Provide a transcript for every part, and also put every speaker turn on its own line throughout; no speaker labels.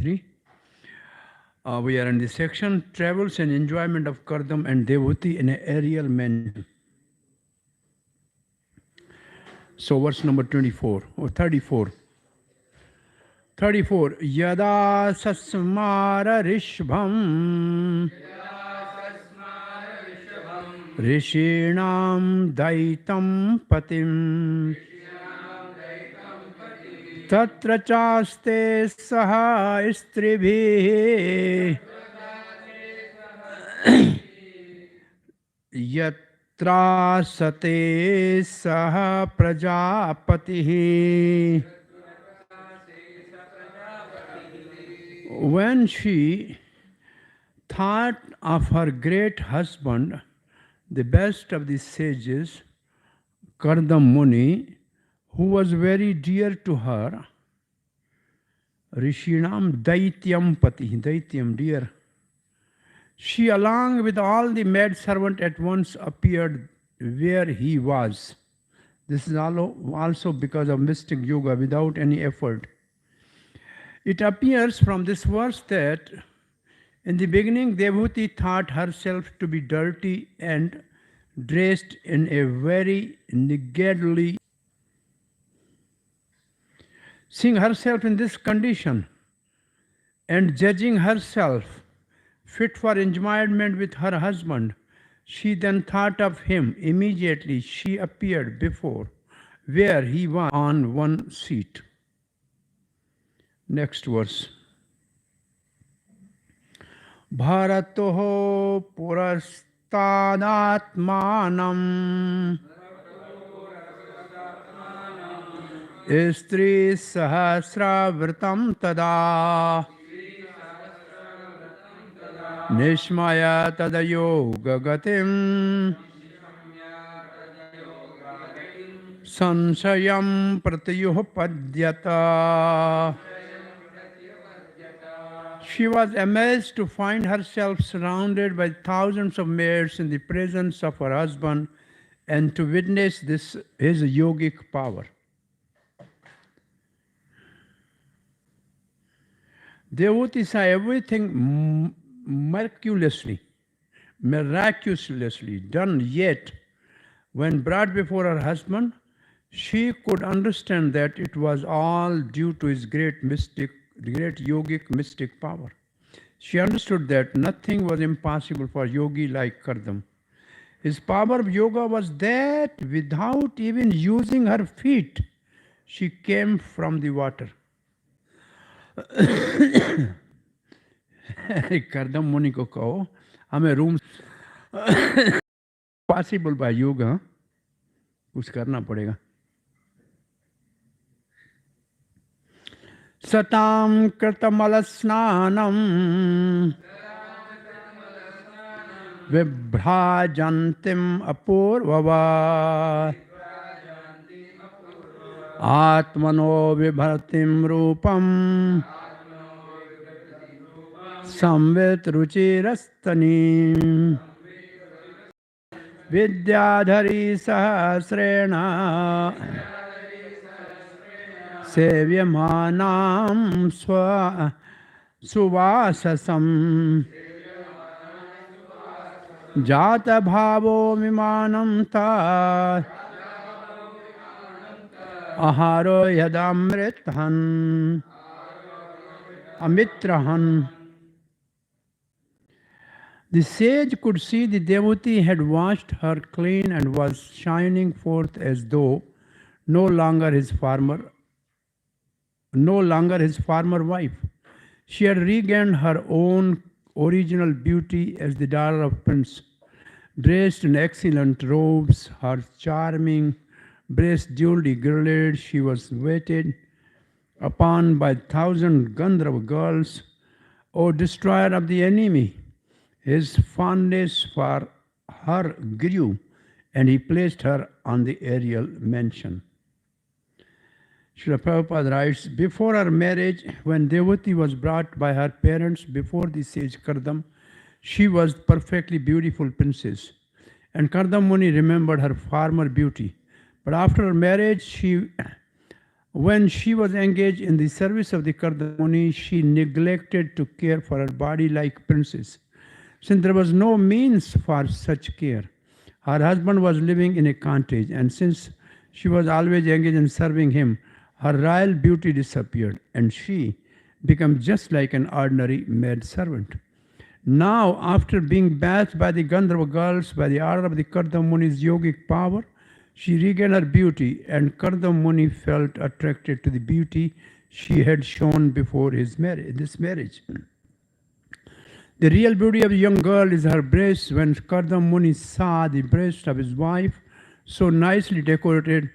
3. We are in the section Travels and Enjoyment of Kardam and Devoti in an Aerial Mansion. So verse number 24 or 34. 34. Yada sasmara rishbham rishinam daitam patim tatra chaste saha istribhi yatra sate saha prajapatihi. When she thought of her great husband, the best of the sages, Kardam Muni, who was very dear to her, Rishinam Daityam Pati, Daityam dear, she along with all the maidservant at once appeared where he was. This is also because of mystic yoga without any effort. It appears from this verse that in the beginning Devhuti thought herself to be dirty and dressed in a very niggardly. Seeing herself in this condition and judging herself fit for enjoyment with her husband, she then thought of him. Immediately she appeared before where he was on one seat. Next verse. Bharatoho purasthadatmanam Istri sahasravritam tada Nishmaya tadayoga gatim Sansayam pratayuh padyata. She was amazed to find herself surrounded by thousands of maids in the presence of her husband and to witness his yogic power. Devoti saw everything miraculously done, yet when brought before her husband, she could understand that it was all due to his great yogic mystic power. She understood that nothing was impossible for yogi like Kardam. His power of yoga was that without even using her feet, she came from the water. Kardam Muni को कहो हमें room possible by yoga कुछ करना पड़ेगा. Satam krtamala-snanam vibhrajantim apurvava atmano vibhartim rupam samvit ruchirastanim vidyadhari sahasrena Sevyamanam suvasasam Jata bhavo vimanam ta Aharo yadamrithan Amitrahan. The sage could see the devotee had washed her clean and was shining forth as though no longer his former wife. She had regained her own original beauty as the daughter of Prince. Dressed in excellent robes, her charming breast duly girded, she was waited upon by 1,000 Gandharva girls. O destroyer of the enemy, his fondness for her grew, and he placed her on the aerial mansion. Srila Prabhupada writes, before her marriage, when Devoti was brought by her parents before the sage Kardam, she was perfectly beautiful princess. And Kardam Muni remembered her former beauty. But after her marriage, she When she was engaged in the service of the Kardamuni, she neglected to care for her body like princess, since there was no means for such care. Her husband was living in a cottage, and since she was always engaged in serving him, her royal beauty disappeared, and she became just like an ordinary maid servant. Now, after being bathed by the Gandharva girls by the order of the Kardam Muni's yogic power, she regained her beauty, and Kardam Muni felt attracted to the beauty she had shown before this marriage. The real beauty of a young girl is her breasts. When Kardam Muni saw the breast of his wife so nicely decorated,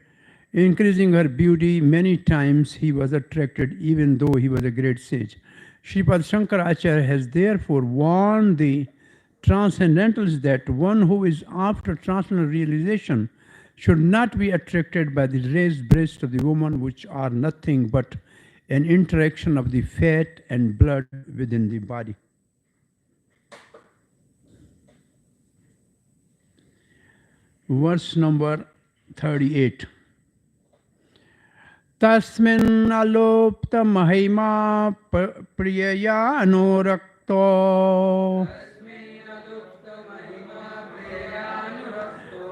increasing her beauty many times, he was attracted even though he was a great sage. Sripad Shankaracharya has therefore warned the transcendentalists that one who is after transcendental realization should not be attracted by the raised breasts of the woman, which are nothing but an interaction of the fat and blood within the body. Verse number 38. Tasmin alopta mahima priyaya anurakto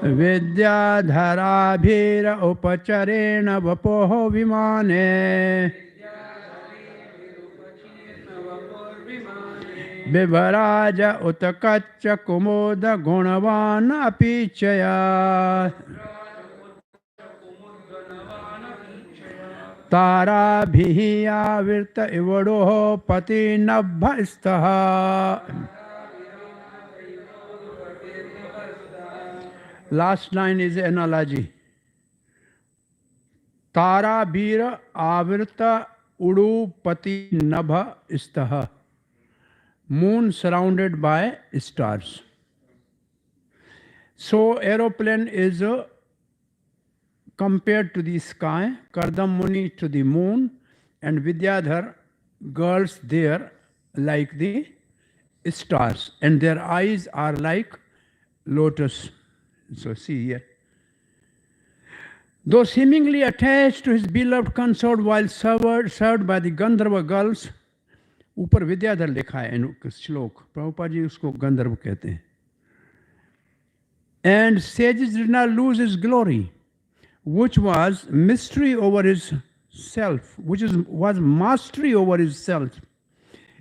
vidyadharabhira upacharena vapoho vimane Vivaraja utakacha kumoda gunavana apichaya Tara bhiya virta ivadoho pati nabhastaha. Last line is analogy. Tara bhira avirta udu pati nabha istaha. Moon surrounded by stars. So aeroplane is compared to the sky, Kardam Muni to the moon, and Vidyadhar girls there like the stars, and their eyes are like lotus. So see here. Though seemingly attached to his beloved consort while served by the Gandharva girls, ऊपर विद्याधर लिखा है इन श्लोक, प्रभुपाद जी उसको गंधर्व कहते हैं. And sages did not lose his glory, which was mystery over his self, was mastery over his self.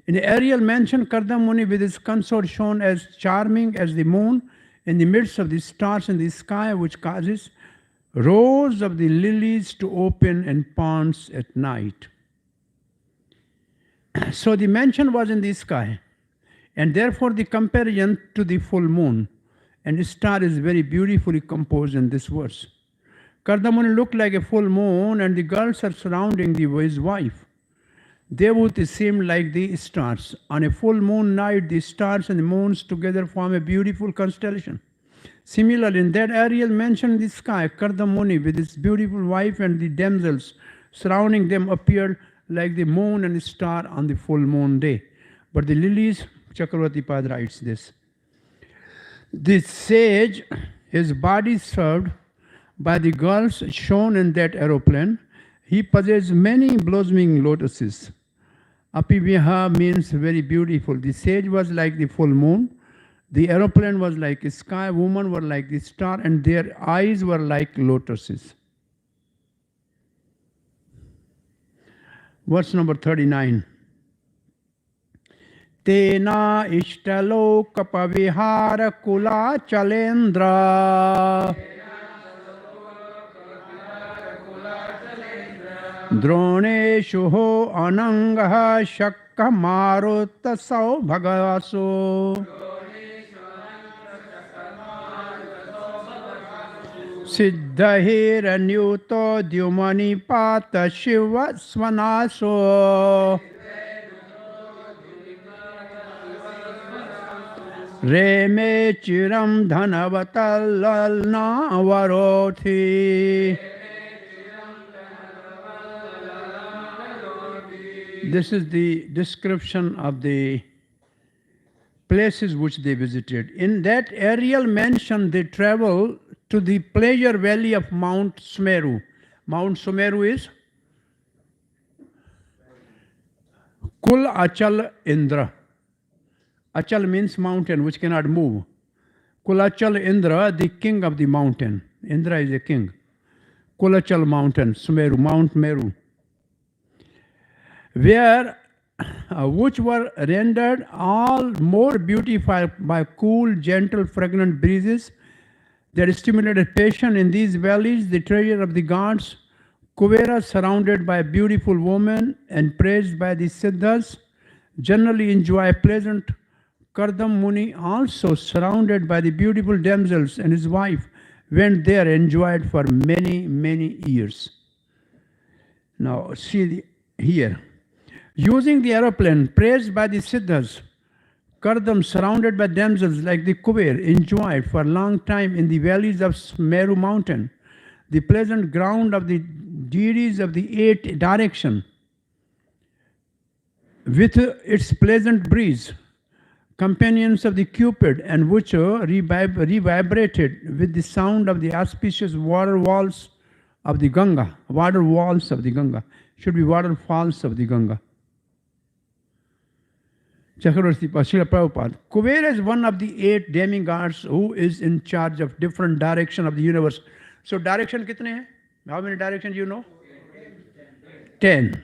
In the aerial mansion, Kardam Muni with his consort shone as charming as the moon in the midst of the stars in the sky, which causes rows of the lilies to open in ponds at night. So the mansion was in the sky, and therefore the comparison to the full moon and star is very beautifully composed in this verse. Kardam Muni looked like a full moon, and the girls are surrounding his wife. Devuti seemed like the stars. On a full moon night, the stars and the moons together form a beautiful constellation. Similarly, in that aerial mansion in the sky, Kardam Muni with his beautiful wife and the damsels surrounding them appeared like the moon and the star on the full moon day. But the lilies, Chakravarti Pad writes this. The sage, his body served by the girls shown in that aeroplane, he possessed many blossoming lotuses. Apiviha means very beautiful. The sage was like the full moon, the aeroplane was like a sky, women were like the star, and their eyes were like lotuses. Verse number 39. Tena ishtaloka pavihara kula chalendra droneshu ho anangaha shakka marutta saubhagaso Siddhahiranyuto dyumani pata shiva svanaso Reme chiram dhanavatallalna varoti. This is the description of the places which they visited. In that aerial mansion, they travel to the pleasure valley of Mount Sumeru. Mount Sumeru is Kul Achal Indra. Achal means mountain which cannot move. Kulachal Indra, the king of the mountain. Indra is a king. Kulachal mountain, Sumeru, Mount Meru. Where which were rendered all more beautiful by cool, gentle, fragrant breezes that stimulated passion in these valleys, the treasure of the gods. Kuvera, surrounded by beautiful women and praised by the Siddhas, generally enjoy pleasant. Kardam Muni, also surrounded by the beautiful damsels, and his wife went there, enjoyed for many, many years. Now, see here. Using the aeroplane, praised by the Siddhas, Kardam, surrounded by damsels like the Kuber, enjoyed for a long time in the valleys of Meru mountain, the pleasant ground of the deities of the 8 direction, with its pleasant breeze, companions of the Cupid, and which revibrated with the sound of the auspicious water walls of the Ganga. Water walls of the Ganga. Should be waterfalls of the Ganga. Chakravarti Srila Prabhupada. Kuber is one of the 8 demigods who is in charge of different direction of the universe. So direction kitne hai? How many directions you know? 10.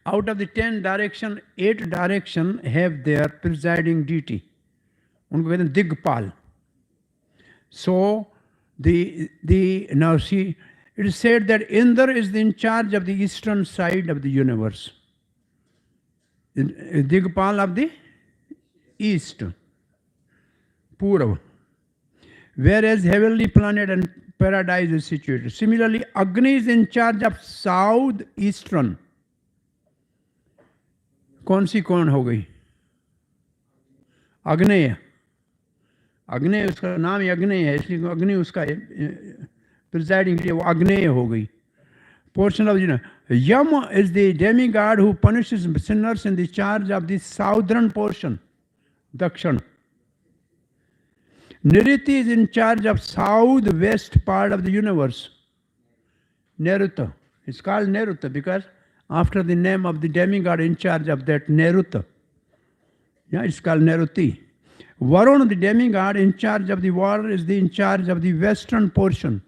Out of the 10 direction, 8 direction have their presiding deity. उनको कहते हैं Digpal. So now see, it is said that Indra is in charge of the eastern side of the universe. Digpal of the east, Purav, whereas heavenly planet and paradise is situated. Similarly, Agni is in charge of southeastern. कौन सी कौन हो गई? अग्नेय. अग्नेय उसका नाम ही अग्नेय है, इसलिए अग्नि उसका प्रिजाइडिंग वो अग्नेय हो गई. Portion of Yama is the demigod who punishes sinners in the charge of the southern portion, Dakshan. Niriti is in charge of southwest part of the universe, Neruta. It's called Neruta because after the name of the demigod in charge of that Neruta. Yeah, it's called Neruti. Varuna, the demigod in charge of the water, is in charge of the western portion,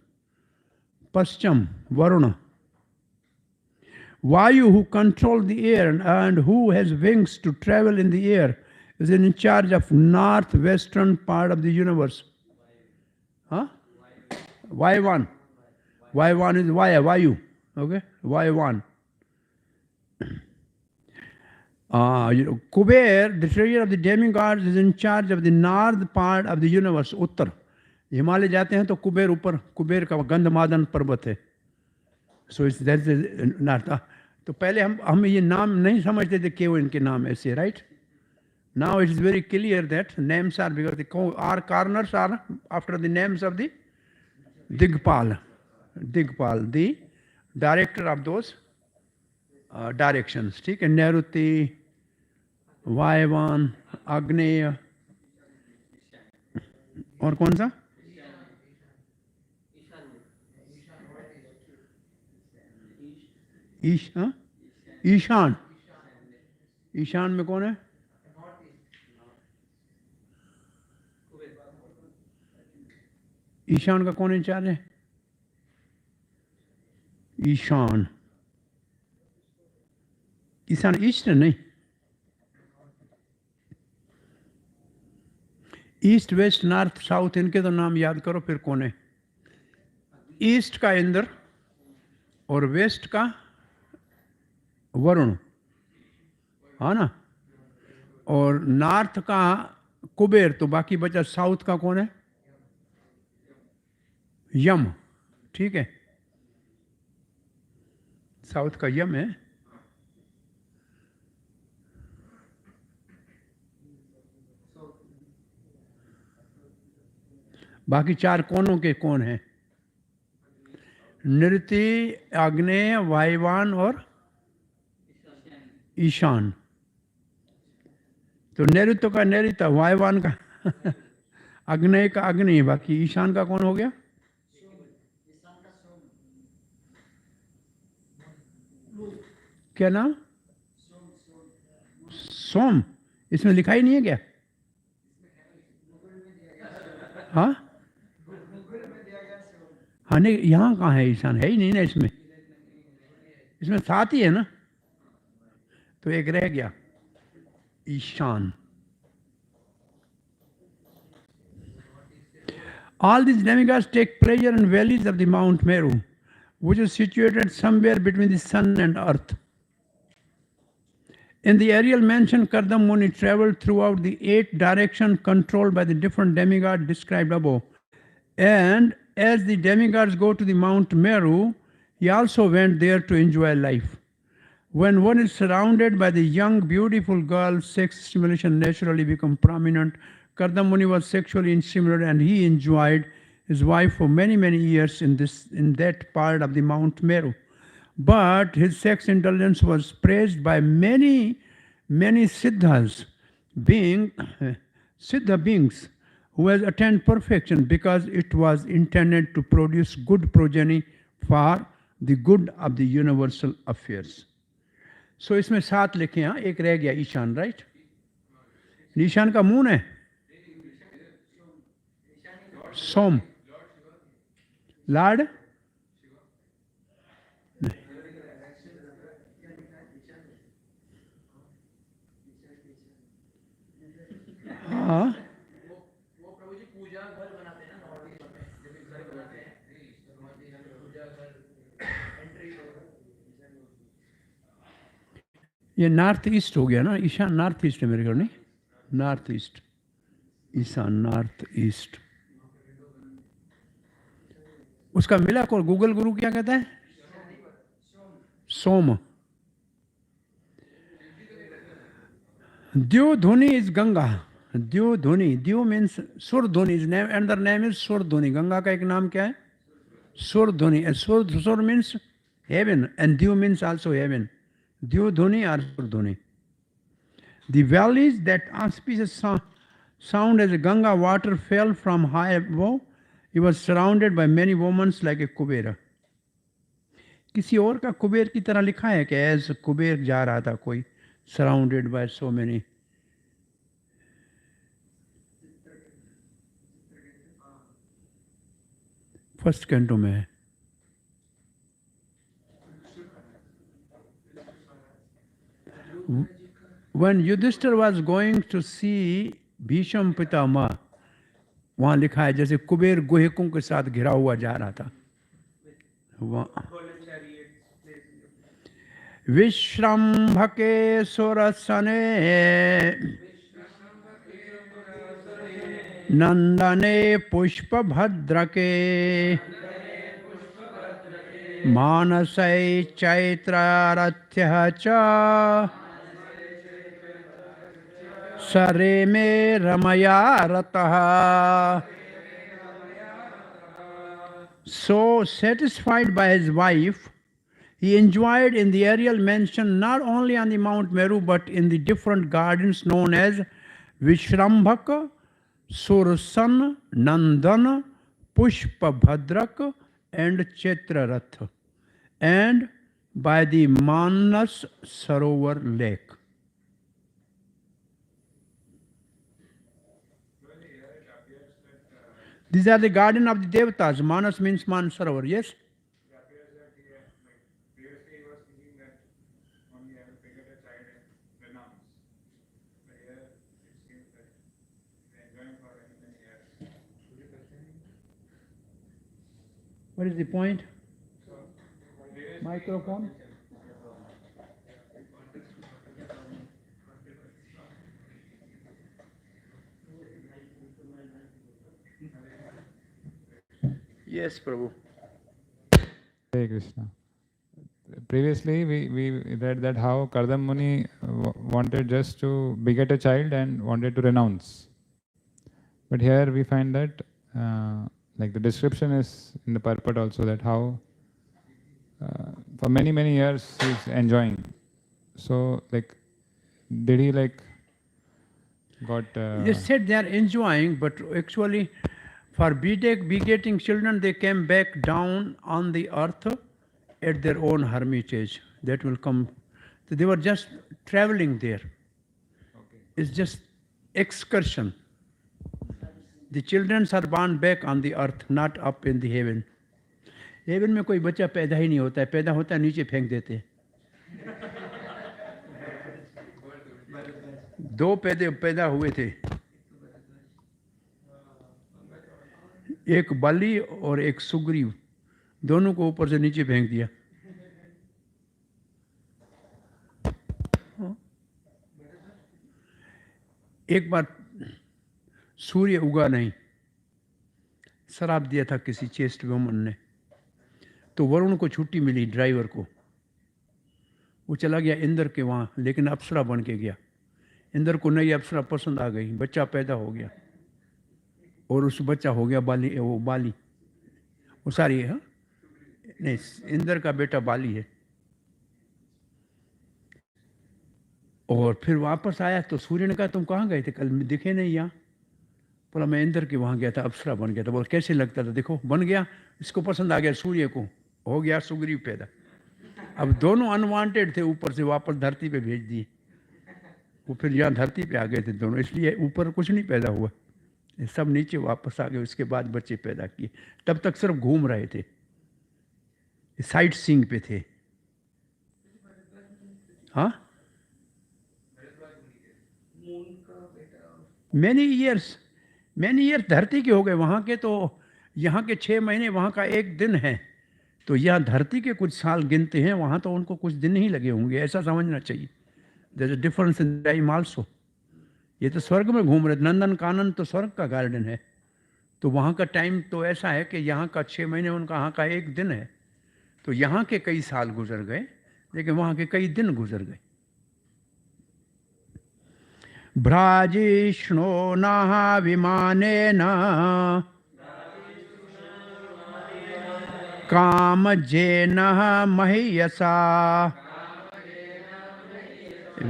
Pascham, Varuna. Vayu, who controls the air and who has wings to travel in the air, is in charge of northwestern part of the universe. Huh? Y1. Y1 is Vayu. Okay? Y1. Kuber, the treasure of the demigods, is in charge of the north part of the universe, Uttar. Himalaya जाते हैं तो कुबेर ऊपर, कुबेर का गंधमादन पर्वत है. So it's that's the north. तो पहले हम ये नाम नहीं समझते थे कि वो इनके नाम ऐसे, right? Now it is very clear that names are because our corners are after the names of the Digpal, the director of those directions. ठीक है, Neruti, Vayavan, Agneya, और कौन सा? ईशान. ईशान में कौन है? ईशान का कौन इंचार्ज है? ईशान. ईशान ईस्ट नहीं, ईस्ट वेस्ट नॉर्थ साउथ इनके तो नाम याद करो फिर कौन है. ईस्ट का इंद्र और वेस्ट का वरुण, हाँ ना, और नॉर्थ का कुबेर. तो बाकी बचा साउथ का कौन है? यम. ठीक है, साउथ का यम है. बाकी 4 कोनों के कौन है? नृति, आग्नेय, वायवान और ईशान. तो नैऋत्य का नैऋत्य, वायवान का अग्नेय का अग्नि. बाकी ईशान का कौन हो गया? क्या नाम? सोम, इसमें लिखा ही नहीं है क्या? हाँ हाँ, नहीं यहाँ कहाँ है ईशान, है ही नहीं ना इसमें, इसमें सात ही है ना, तो एक रह गया Ishan. All these demigods take pleasure in valleys of the Mount Meru, which is situated somewhere between the sun and earth. In the aerial mansion, Kardam Muni traveled throughout the 8 directions controlled by the different demigods described above. And as the demigods go to the Mount Meru, he also went there to enjoy life. When one is surrounded by the young, beautiful girls, sex stimulation naturally becomes prominent. Kardam Muni was sexually stimulated and he enjoyed his wife for many, many years in that part of the Mount Meru. But his sex intelligence was praised by many, many siddhas, siddha beings who has attained perfection because it was intended to produce good progeny for the good of the universal affairs. So इसमें 7 लिखे हैं, एक रह गया Ishan, right? Ishan का moon है सोम, Lord हाँ, ये नॉर्थ ईस्ट हो गया ना, ईशान नॉर्थ ईस्ट है मेरे ख्याल, नहीं नॉर्थ ईस्ट, ईशान नॉर्थ ईस्ट. उसका मिला को गूगल गुरु क्या कहता है? सोम. Dyo Dhuni is Ganga. Dyo Dhuni. Dyo means Sur Dhuni. His name, another name is Sur Dhuni. Ganga का एक नाम क्या है? Sur Dhuni. And Sur means heaven, and Dyo means also heaven. Dyo Dhuni or Sur Dhuni. The valleys that auspicious sound as a Ganga water fell from high above. He was surrounded by many women like a Kubera. किसी और का कुबेर की तरह लिखा है कि as Kuber जा रहा था कोई, surrounded by so many. First canto में है. When Yudhishthir was going to see Bhishma Pitamah, वहां लिखा है जैसे कुबेर गुहिकों के साथ घिरा हुआ जा रहा था. विश्रम्भके सुरसने नंदने पुष्पभद्रके मानसै चैत्रारथ्यः च सरे में रमया रतः. So satisfied by his wife, he enjoyed in the aerial mansion not only on the Mount Meru but in the different gardens known as Vishrambhaka, Sursan, Nandan, Pushpabhadrak and Chetrarath, and by the Manas Sarovar lake. These are the garden of the Devatas. Manas means Man Sarovar, yes? What is the point? Microphone? Yes, Prabhu.
Hare Krishna. Previously, we read that how Kardam Muni wanted just to beget a child and wanted to renounce. But here we find that like the description is in the purport also that how for many years he's enjoying. So like, did he like got...
They said they are enjoying, but actually for begetting children, they came back down on the earth at their own hermitage. That will come. So they were just traveling there. is just excursion. The children are born back on the earth, not up in the heaven. Heaven में कोई बच्चा पैदा ही नहीं होता है, पैदा होता है नीचे फेंक देते हैं. दो पैदा हुए थे, एक बाली और एक सुग्रीव, दोनों को ऊपर से नीचे फेंक दिया. एक बार सूर्य उगा नहीं, शराब दिया था किसी चेस्ट वुमन ने, तो वरुण को छुट्टी मिली, ड्राइवर को. वो चला गया इंद्र के वहाँ, लेकिन अप्सरा बन के गया. इंद्र को नई अप्सरा पसंद आ गई, बच्चा पैदा हो गया, और उस बच्चा हो गया बाली. वो सारी है नहीं, इंद्र का बेटा बाली है. और फिर वापस आया तो सूर्य ने कहा तुम कहाँ गए थे, कल दिखे नहीं यहाँ. बोला मैं इंद्र के वहाँ गया था, अप्सरा बन गया था. बोला कैसे लगता था, देखो बन गया, इसको पसंद आ गया सूर्य को, हो गया सुग्रीव पैदा. अब दोनों अनवांटेड थे, ऊपर से वापस धरती पे भेज दिए. वो फिर यहाँ धरती पे आ गए थे दोनों, इसलिए ऊपर कुछ नहीं पैदा हुआ, सब नीचे वापस आ गए. उसके बाद बच्चे पैदा किए. तब तक सिर्फ घूम रहे थे, साइट सीइंग पे थे. हाँ, मैनी ईयर्स धरती के हो गए. वहाँ के तो यहाँ के 6 महीने, वहाँ का 1 दिन है. तो यहाँ धरती के कुछ साल गिनते हैं, वहाँ तो उनको कुछ दिन ही लगे होंगे, ऐसा समझना चाहिए. There is a difference in time also. ये तो स्वर्ग में घूम रहे, नंदन कानन तो स्वर्ग का गार्डन है, तो वहाँ का टाइम तो ऐसा है कि यहाँ का 6 महीने, उनका यहाँ का 1 दिन है. तो यहाँ के कई साल गुजर गए, लेकिन वहाँ के कई दिन गुजर गए. भ्राजिष्णो नः विमानेन कामजेनः महीयसा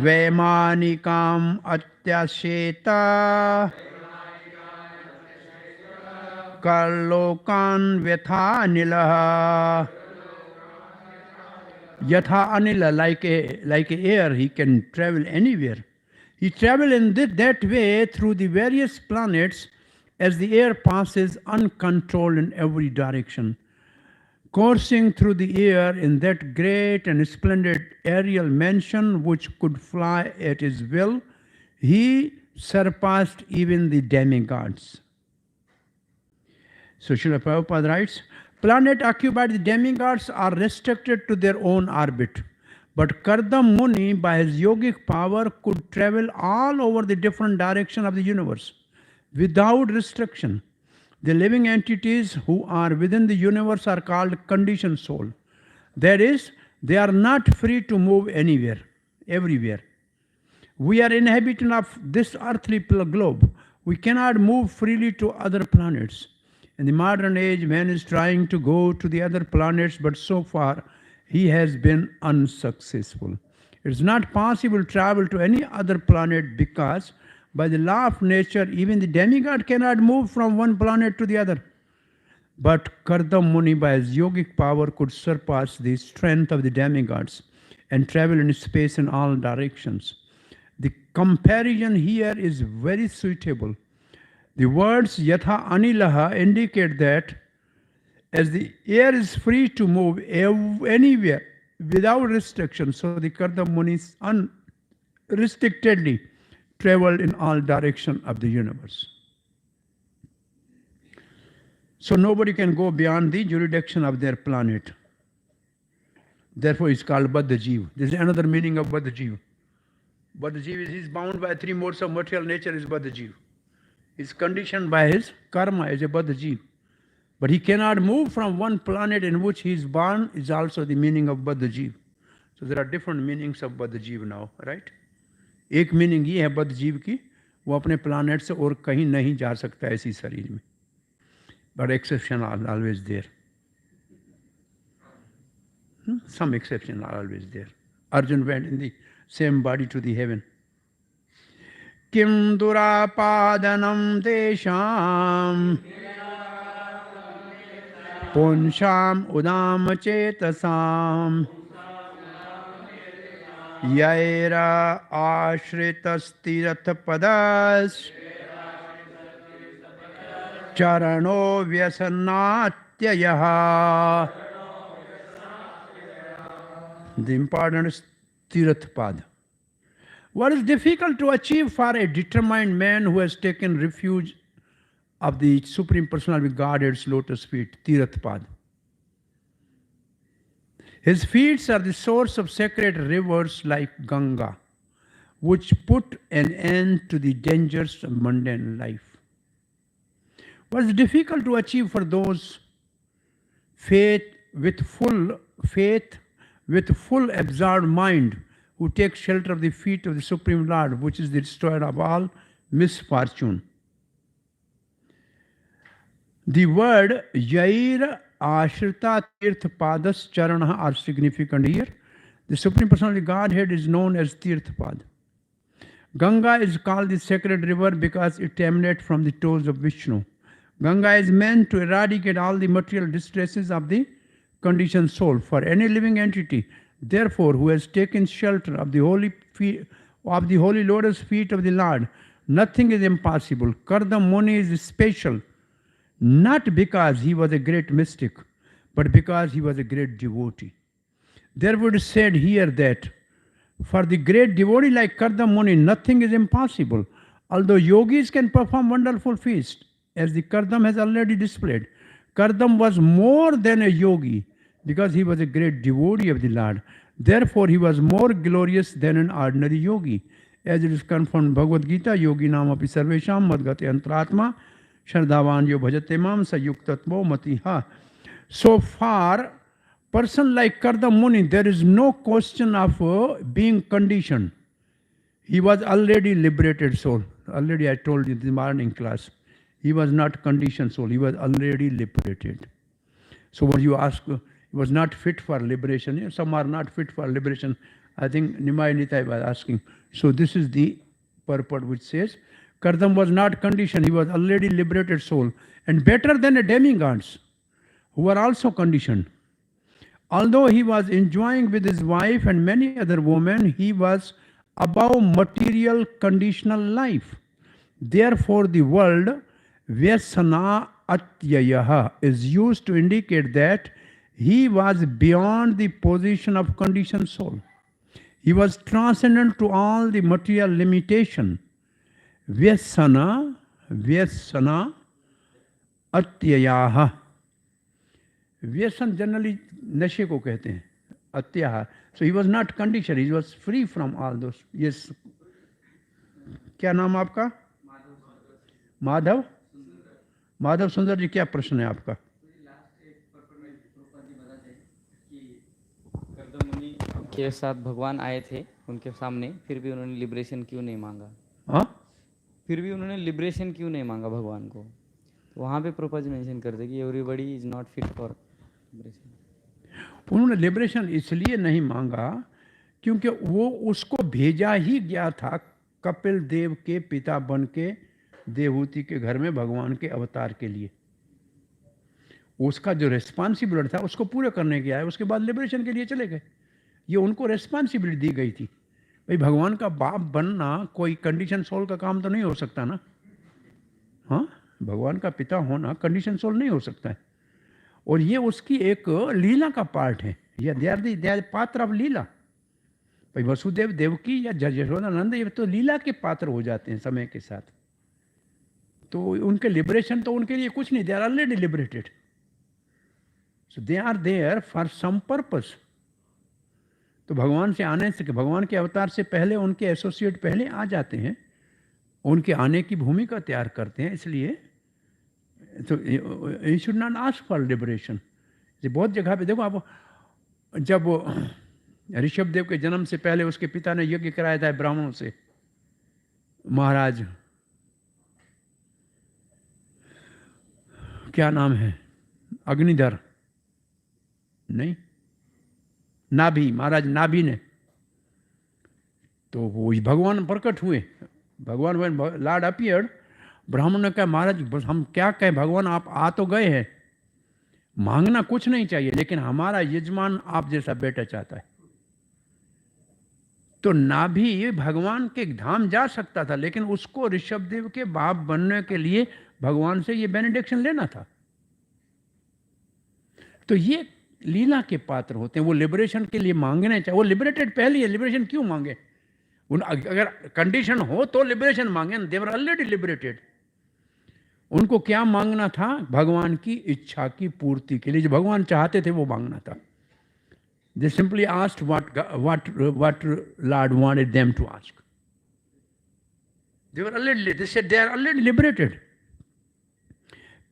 वैमानिकाम् अत्याशेत कर्लोकान् व्यथा अनिलः. यथा Anil, like a air, he can travel anywhere. He traveled in that way through the various planets as the air passes uncontrolled in every direction. Coursing through the air in that great and splendid aerial mansion which could fly at his will, he surpassed even the demigods. So Srila Prabhupada writes, planets occupied by the demigods are restricted to their own orbit. But Kardam Muni, by his yogic power, could travel all over the different directions of the universe without restriction. The living entities who are within the universe are called conditioned soul. That is, they are not free to move anywhere, everywhere. We are inhabitants of this earthly globe. We cannot move freely to other planets. In the modern age, man is trying to go to the other planets, but so far he has been unsuccessful. It is not possible to travel to any other planet because by the law of nature, even the demigod cannot move from one planet to the other. But Kardam Muni, by his yogic power, could surpass the strength of the demigods and travel in space in all directions. The comparison here is very suitable. The words Yatha Anilaha indicate that as the air is free to move anywhere without restriction, so the Kardam Munis unrestrictedly traveled in all directions of the universe. So nobody can go beyond the jurisdiction of their planet. Therefore it's called Baddha Jeev. This is another meaning of Baddha Jeev. Baddha Jeev is bound by 3 modes of material nature is Baddha Jeev. He's conditioned by his karma as a Baddha Jeev. But he cannot move from one planet in which he is born is also the meaning of Baddha Jeev. So there are different meanings of Baddha Jeev now, right? एक meaning ये है बद्ध जीव की, वो अपने planet से और कहीं नहीं जा सकता ऐसी शरीर में. But exceptions are always there. Some exceptions are always there. Arjun went in the same body to the heaven. Kim durapadanam desham punsham udam chetasam यैरा आश्रितस्तीर्थपदास् चरणो व्यसनात्ययः. The important is Tirthpad. What is difficult to achieve for a determined man who has taken refuge of the Supreme Personality of Godhead's lotus feet, Tirthpad? His feet are the source of sacred rivers like Ganga, which put an end to the dangers of mundane life. What is difficult to achieve for those faith with full absorbed mind who take shelter of the feet of the Supreme Lord, which is the destroyer of all misfortune. The word Yair Ashrita Tirth Padas Charana are significant here. The Supreme Personality Godhead is known as Tirthpad. Ganga is called the sacred river because it emanates from the toes of Vishnu. Ganga is meant to eradicate all the material distresses of the conditioned soul for any living entity. Therefore, who has taken shelter of the holy lotus feet of the Lord, nothing is impossible. Kardam Muni is special, not because he was a great mystic, but because he was a great devotee. Therefore, it is said here that for the great devotee like Kardam Muni, nothing is impossible. Although yogis can perform wonderful feats, as the Kardam has already displayed, Kardam was more than a yogi because he was a great devotee of the Lord. Therefore, he was more glorious than an ordinary yogi. As it is confirmed in Bhagavad Gita, yogi nam api sarvesham madgate antratma shardhavan yo bhajate mam sayuktatmo matiha. So far, person like Kardam Muni, there is no question of being conditioned. He was already liberated soul. Already I told you in the morning class. He was not conditioned soul. He was already liberated. So when you ask, he was not fit for liberation. Some are not fit for liberation. I think Nimai Nitai was asking. So this is the purport which says, Kardam was not conditioned. He was already liberated soul. And better than a demigods who were also conditioned. Although he was enjoying with his wife and many other women, he was above material conditional life. Therefore, the word Vyasana Atyayaha is used to indicate that he was beyond the position of conditioned soul. He was transcendent to all the material limitation. Vyasana Atyayaha. Vyasan generally nashe ko kehte hain. Atyaha. So he was not conditioned. He was free from all those. Yes. क्या नाम आपका? माधव. माधव सुंदर जी, क्या प्रश्न है आपका?
करदम मुनि के साथ भगवान आए थे उनके सामने, फिर भी उन्होंने लिबरेशन क्यों नहीं मांगा?
हाँ,
फिर भी उन्होंने लिबरेशन क्यों नहीं मांगा भगवान को? तो वहाँ पे प्रभुपाद जी मेंशन करते कि everybody is not fit for liberation.
उन्होंने लिबरेशन इसलिए नहीं मांगा क्योंकि वो उसको भेजा ही गया था कपिल देव के पिता बन के देवहूति के घर में भगवान के अवतार के लिए. उसका जो रेस्पॉन्सिबिलिटी था उसको पूरा करने गया है, उसके बाद लिबरेशन के लिए चले गए. ये उनको रेस्पॉन्सिबिलिटी दी गई थी. भाई भगवान का बाप बनना कोई कंडीशन सोल का काम तो नहीं हो सकता ना. हाँ, भगवान का पिता होना कंडीशन सोल नहीं हो सकता है. और ये उसकी एक लीला का पार्ट है. ये दे आर पात्र ऑफ लीला. भाई वसुदेव देवकी या यशोदानंद ये तो लीला के पात्र हो जाते हैं समय के साथ. तो उनके लिबरेशन तो उनके लिए कुछ नहीं. They are already liberated. So they are there for some purpose. तो भगवान से आने से, भगवान के अवतार से पहले उनके एसोसिएट पहले आ जाते हैं, उनके आने की भूमिका तैयार करते हैं. इसलिए तो you should not ask for liberation. बहुत जगह पे देखो आप, जब ऋषभ देव के जन्म से पहले उसके पिता ने यज्ञ कराया था ब्राह्मणों से. महाराज क्या नाम है, अग्निधर नहीं, नाभि, महाराज नाभि ने. तो वो भगवान प्रकट हुए. भगवान व्हेन लॉर्ड अपीयर्ड, ब्राह्मण ने कहा महाराज बस हम क्या कहें, भगवान आप आ तो गए हैं, मांगना कुछ नहीं चाहिए, लेकिन हमारा यजमान आप जैसा बेटा चाहता है. तो नाभि भगवान के धाम जा सकता था, लेकिन उसको ऋषभदेव के बाप बनने के लिए भगवान से ये बेनेडिक्शन लेना था। तो ये लीला के पात्र होते हैं, वो लिबरेशन के लिए मांगने चाहिए। वो लिबरेटेड पहले ही है, लिबरेशन क्यों मांगे? अगर कंडीशन हो तो लिबरेशन मांगे, देवर ऑलरेडी लिबरेटेड। उनको क्या मांगना था? भगवान की इच्छा की पूर्ति के लिए, जो भगवान चाहते थे वो मांगना था। They simply asked what Lord wanted them to ask. They said they are already liberated.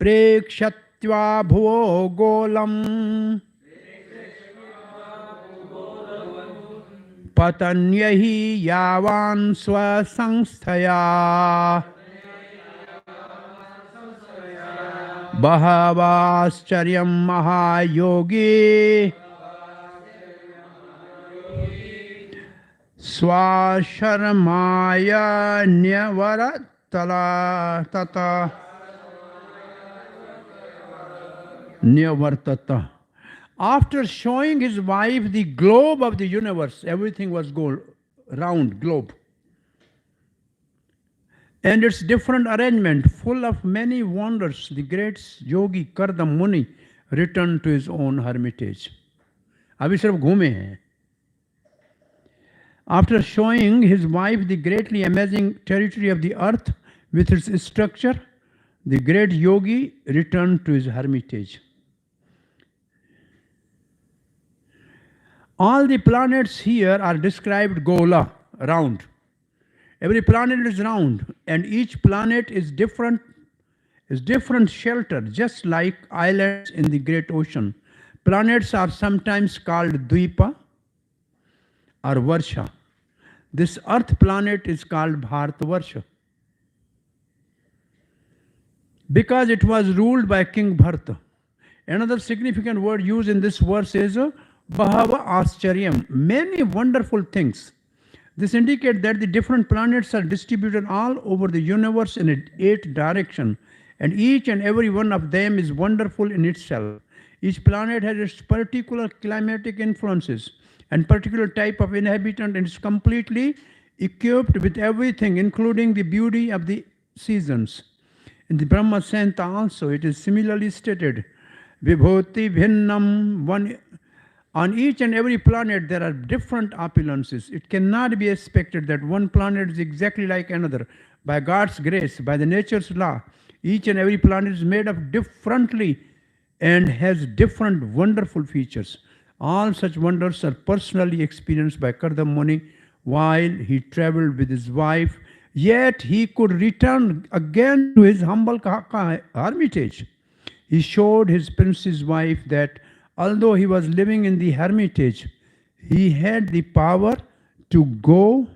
Prekshatva bhuvo golam patanyahi yavan swasangsthaya bahavascharya mahayogi Swasharmaya Nyavartala Tata Nyavartata. After showing his wife the globe of the universe, everything was gold, round globe, and its different arrangement, full of many wonders, the great yogi Kardam Muni returned to his own hermitage. अभी सिर्फ घूमे हैं. After showing his wife the greatly amazing territory of the earth with its structure, the great yogi returned to his hermitage. All the planets here are described gola, round. Every planet is round, and each planet is different shelter, just like islands in the great ocean. Planets are sometimes called Dvipa or Varsha. This earth planet is called Bharatvarsha because it was ruled by King Bharata. Another significant word used in this verse is Bahava Ascharyam, many wonderful things. This indicates that the different planets are distributed all over the universe in 8 directions, and each and every one of them is wonderful in itself. Each planet has its particular climatic influences and particular type of inhabitant, and is completely equipped with everything, including the beauty of the seasons. In the Brahma Santa also, it is similarly stated, Vibhoti Bhinnam, on each and every planet there are different opulences. It cannot be expected that one planet is exactly like another. By God's grace, by the nature's law, each and every planet is made up differently and has different wonderful features. All such wonders are personally experienced by Kardam Muni while he traveled with his wife, yet he could return again to his humble hermitage. He showed his princess wife that although he was living in the hermitage, he had the power to go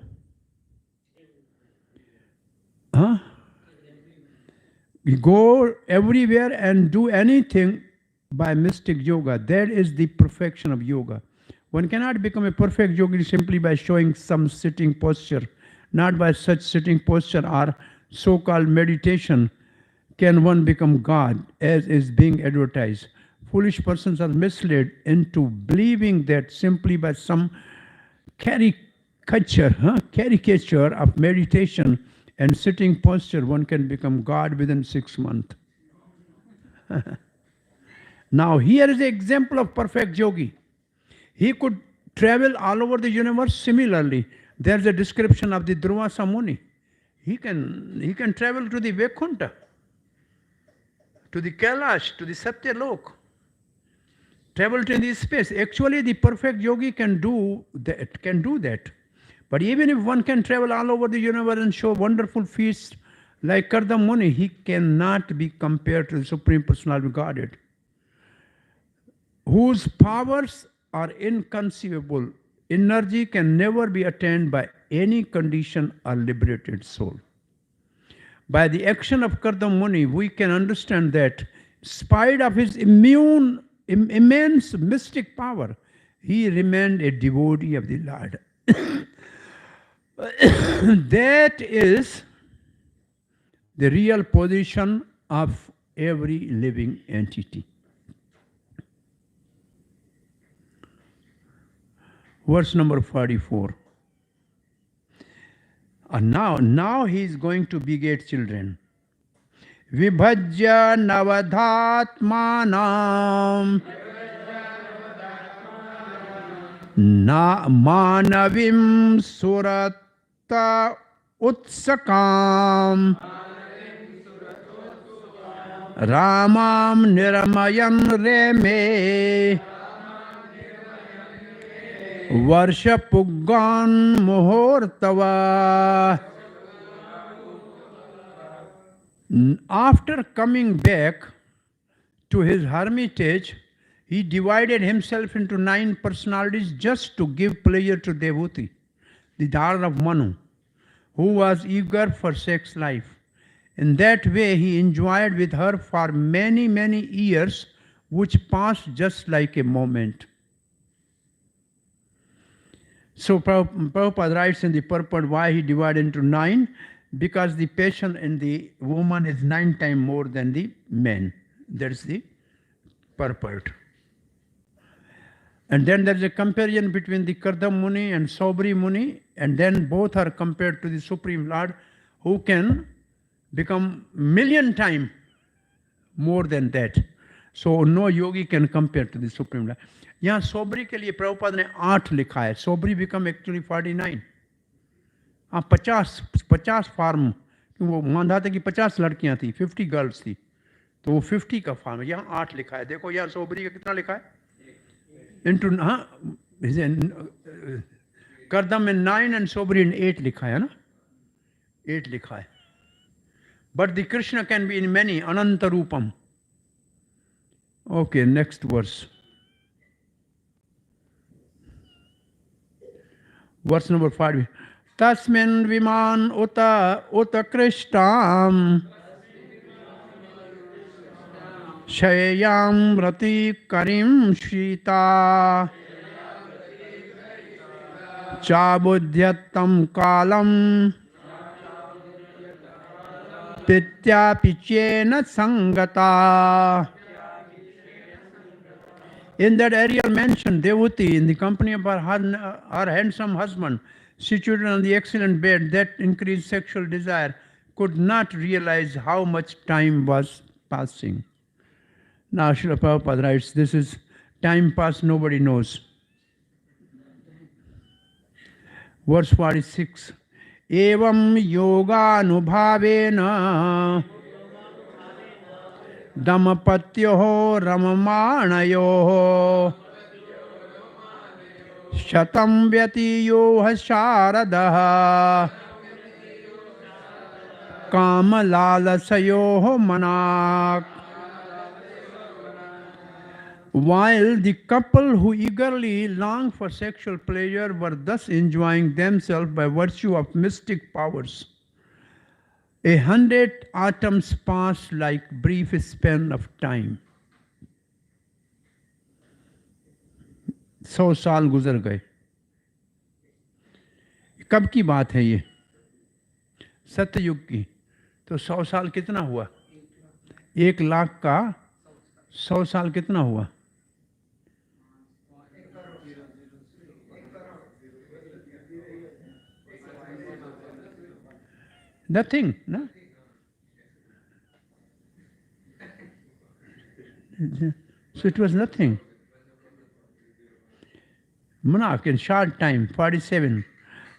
everywhere and do anything by mystic yoga. That is the perfection of yoga. One cannot become a perfect yogi simply by showing some sitting posture. Not by such sitting posture or so-called meditation can one become God, as is being advertised. Foolish persons are misled into believing that simply by some caricature of meditation and sitting posture one can become God within 6 months. Now here is an example of perfect yogi. He could travel all over the universe. Similarly, there is a description of the Durvasa Muni. He can travel to the Vaikuntha, to the Kailash, to the Satyalok, travel to the space. Actually, the perfect yogi can do that. But even if one can travel all over the universe and show wonderful feats like Kardam Muni, he cannot be compared to the Supreme Personality of Godhead, whose powers are inconceivable. Energy can never be attained by any condition or liberated soul. By the action of Kardam Muni, we can understand that in spite of his immense mystic power, he remained a devotee of the Lord. That is the real position of every living entity. Verse number 44. Now he is going to beget children. Vibhajya navadhatmanam na manavim surata utsakam ramam niramayam reme varsha puggan muhurtava. After coming back to his hermitage, he divided himself into 9 personalities just to give pleasure to Devuti, the daughter of Manu, who was eager for sex life. In that way, he enjoyed with her for many, many years, which passed just like a moment. So Prabhupada writes in the purport why he divided into 9, because the passion in the woman is 9 times more than the man. That's the purport. And then there is a comparison between the Kardam Muni and Sobri Muni, and then both are compared to the Supreme Lord, who can become million times more than that. So no yogi can compare to the Supreme Lord. यहाँ सोबरी के लिए प्रभुपाद ने 8 लिखा है. Sobari become actually 49. हाँ 50 farm, वो मानता था कि 50 लड़कियां थी, 50 गर्ल्स थी, तो वो 50 का फार्म है. यहाँ 8 लिखा है. देखो यहाँ सोबरी का कितना लिखा है इंटू, हाँ करदम में 9 एंड सोबरी इन 8 लिखा है ना, 8 लिखा है. But the Krishna can be in many अनंत रूपम. Okay, next verse. Verse number 5. Tasmin viman uta krishtam shayam rati karim shita chabudhyatam kalam pitya pichena sangata. In that Ariel mentioned, Devuti, in the company of her handsome husband, situated on the excellent bed, that increased sexual desire, could not realize how much time was passing. Now Srila Prabhupada writes, this is time passed, nobody knows. Verse 46. Evam yoga anubhavena Damapatyoho ramamanayoho shatam vyatiyoha sharadaha kamalalasayoho manak. While the couple who eagerly long for sexual pleasure were thus enjoying themselves by virtue of mystic powers, 100 atoms passed like brief span of time. 100 साल गुजर गए. कब की बात है ये? सत्ययुग की. तो 100 साल कितना हुआ? 1 लाख का 100 साल कितना हुआ? Nothing, no? So it was nothing. Monarch in short time, 47.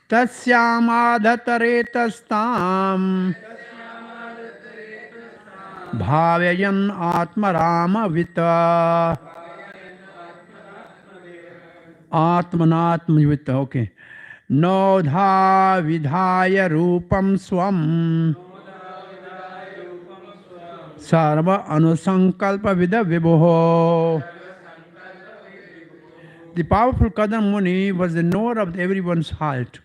Tasyamādhataretastam bhāvayan atmarama vita atmanatma vita. Okay. Nodha vidhaya rupam swam sarva anusankalpa vida vibhoho. The powerful Kadam Muni was the knower of everyone's heart,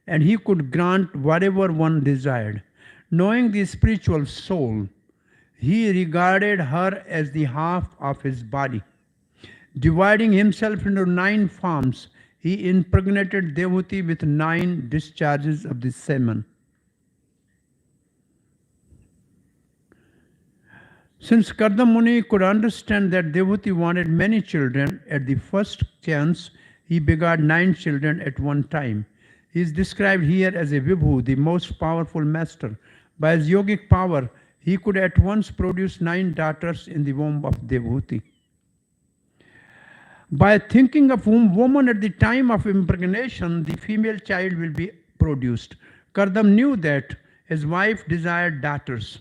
and he could grant whatever one desired. Knowing the spiritual soul, he regarded her as the half of his body. Dividing himself into 9 forms, he impregnated Devuti with 9 discharges of the semen. Since Kardam Muni could understand that Devuti wanted many children, at the first chance he begot 9 children at one time. He is described here as a Vibhu, the most powerful master. By his yogic power, he could at once produce 9 daughters in the womb of Devhuti. By thinking of woman at the time of impregnation, the female child will be produced. Kardam knew that his wife desired daughters.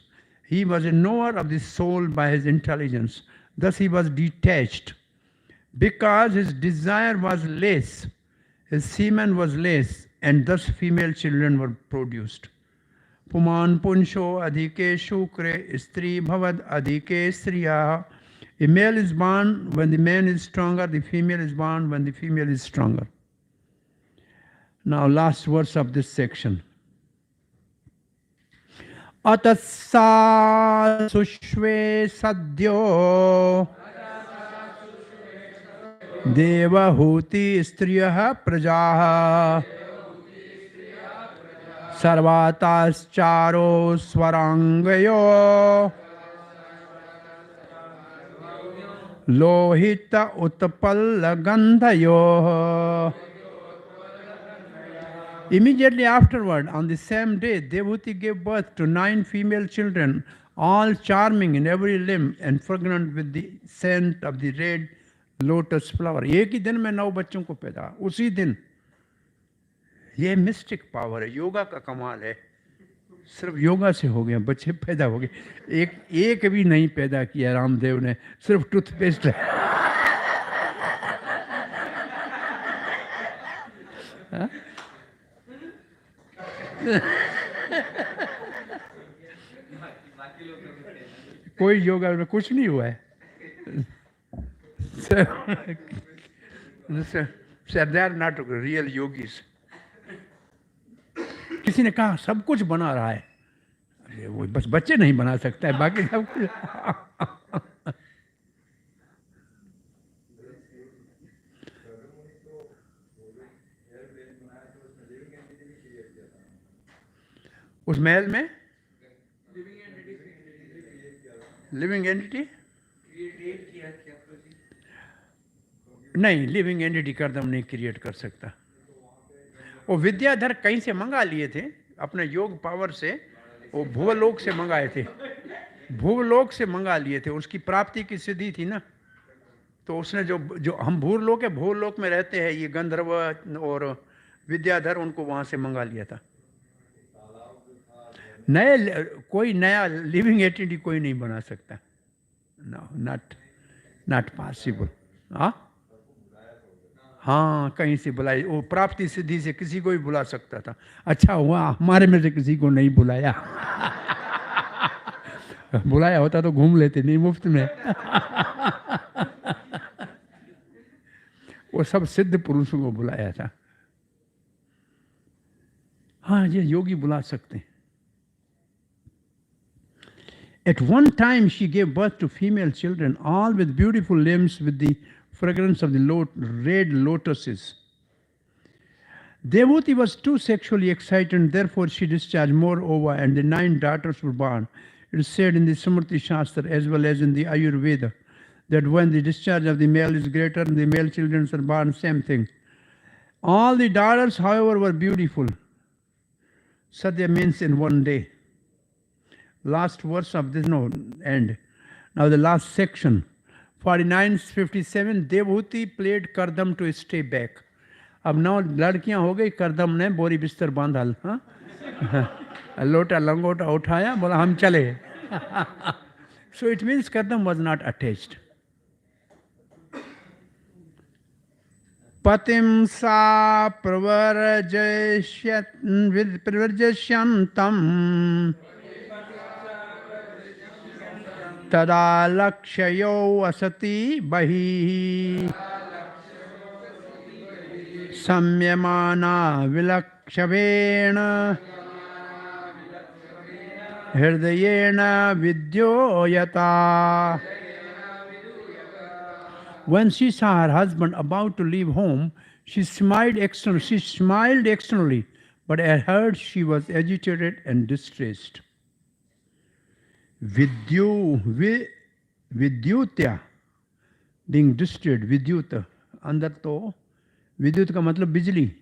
He was a knower of the soul by his intelligence. Thus he was detached. Because his desire was less, his semen was less, and thus female children were produced. Puman punsho adhike shukre stri bhavad adhike striya. A male is born when the man is stronger, the female is born when the female is stronger. Now last verse of this section. Atassa sushve sadyo devahuti striyaha prajaha sarvatascharo swarangayo lohita utpalla gandhayo. Immediately afterward, on the same day, Devhuti gave birth to 9 female children, all charming in every limb and fragrant with the scent of the red lotus flower. एक ही दिन में 9 बच्चों को पैदा, उसी दिन. ये mistake power है, योगा का कमाल है. सिर्फ योगा से हो गया, बच्चे पैदा हो गए. एक भी नहीं पैदा किया रामदेव ने, सिर्फ टूथपेस्ट है. कोई योगा में कुछ नहीं हुआ है. They are not real yogis. किसी ने कहा सब कुछ बना रहा है, अरे वो बस बच्चे नहीं बना सकता है, बाकी सब कुछ. उस महल में लिविंग एंटिटी नहीं, लिविंग एंटिटी कर्दम नहीं क्रिएट कर सकता. वो विद्याधर कहीं से मंगा लिए थे अपने योग पावर से, वो भूलोक से मंगाए थे, भूलोक से मंगा लिए थे. उसकी प्राप्ति की सिद्धि थी ना, तो उसने जो हम भूलोक है, भूलोक में रहते हैं ये गंधर्व और विद्याधर, उनको वहां से मंगा लिया था. कोई नया लिविंग एंटिटी कोई नहीं बना सकता. No, not possible. हाँ, कहीं से बुलाई, वो प्राप्ति सिद्धि से किसी को भी बुला सकता था. अच्छा हुआ हमारे में से किसी को नहीं बुलाया. बुलाया होता तो घूम लेते, नहीं मुफ्त में. वो सब सिद्ध पुरुषों को बुलाया था. हाँ, ये योगी बुला सकते हैं. At one time she gave birth to female children, all with beautiful limbs with the fragrance of the red lotuses. Devhuti was too sexually excited, therefore she discharged more ova, and the 9 daughters were born. It is said in the Smriti Shastra as well as in the Ayurveda that when the discharge of the male is greater, the male children are born, same thing. All the daughters, however, were beautiful. Sadhya means in one day. Last verse of this, no, end. Now the last section. 49-57, Devhuti played Kardam to stay back. अब 9 लड़कियां हो गई, करदम ने बोरी बिस्तर बांधा, लोटा लंगोटा उठाया, बोला हम चले. So it means Kardam was not attached. Patim sa pravarjashyantam tada lakshayo asati bahi samyamana vilakshavena hridayena vidyoyata. When she saw her husband about to leave home, she smiled externally, but at heart she was agitated and distressed. Vidyutya, being distressed, vidyuta, अंदर तो विद्युत का मतलब बिजली,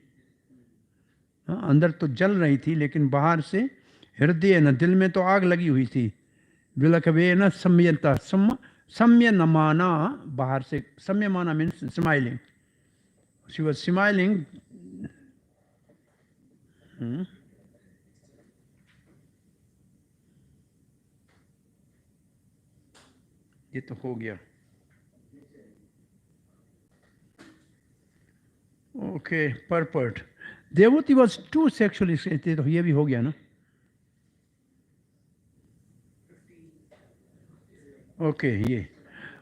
हाँ, अंदर तो जल रही थी लेकिन बाहर से हृदय न, दिल में तो आग लगी हुई थी। विलकवे न सम्यता सम्य न माना, बाहर से सम्य माना means smiling, she was smiling. ये तो हो गया। Okay, purport Devahuti was to sexually, तो ये भी हो गया ना। ओके, ये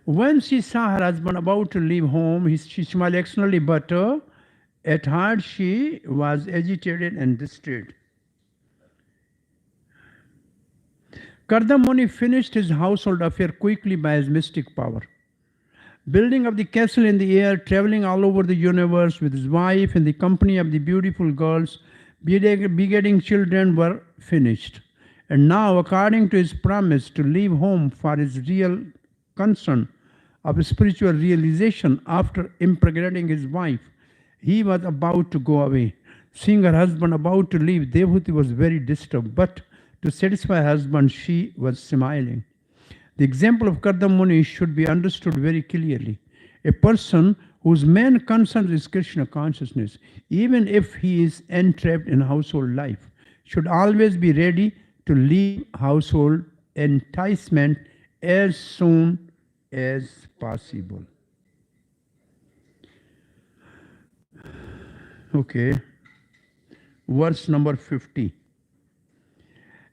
when she saw her husband about to leave home, she smiled externally, but at heart she was agitated and distraught. Kardam Muni finished his household affair quickly by his mystic power. Building up the castle in the air, traveling all over the universe with his wife in the company of the beautiful girls, begetting children were finished. And now, according to his promise to leave home for his real concern of spiritual realization after impregnating his wife, he was about to go away. Seeing her husband about to leave, Devahuti was very disturbed, but to satisfy her husband, she was smiling. The example of Kardam Muni should be understood very clearly. A person whose main concern is Krishna consciousness, even if he is entrapped in household life, should always be ready to leave household enticement as soon as possible. Okay, verse number 50.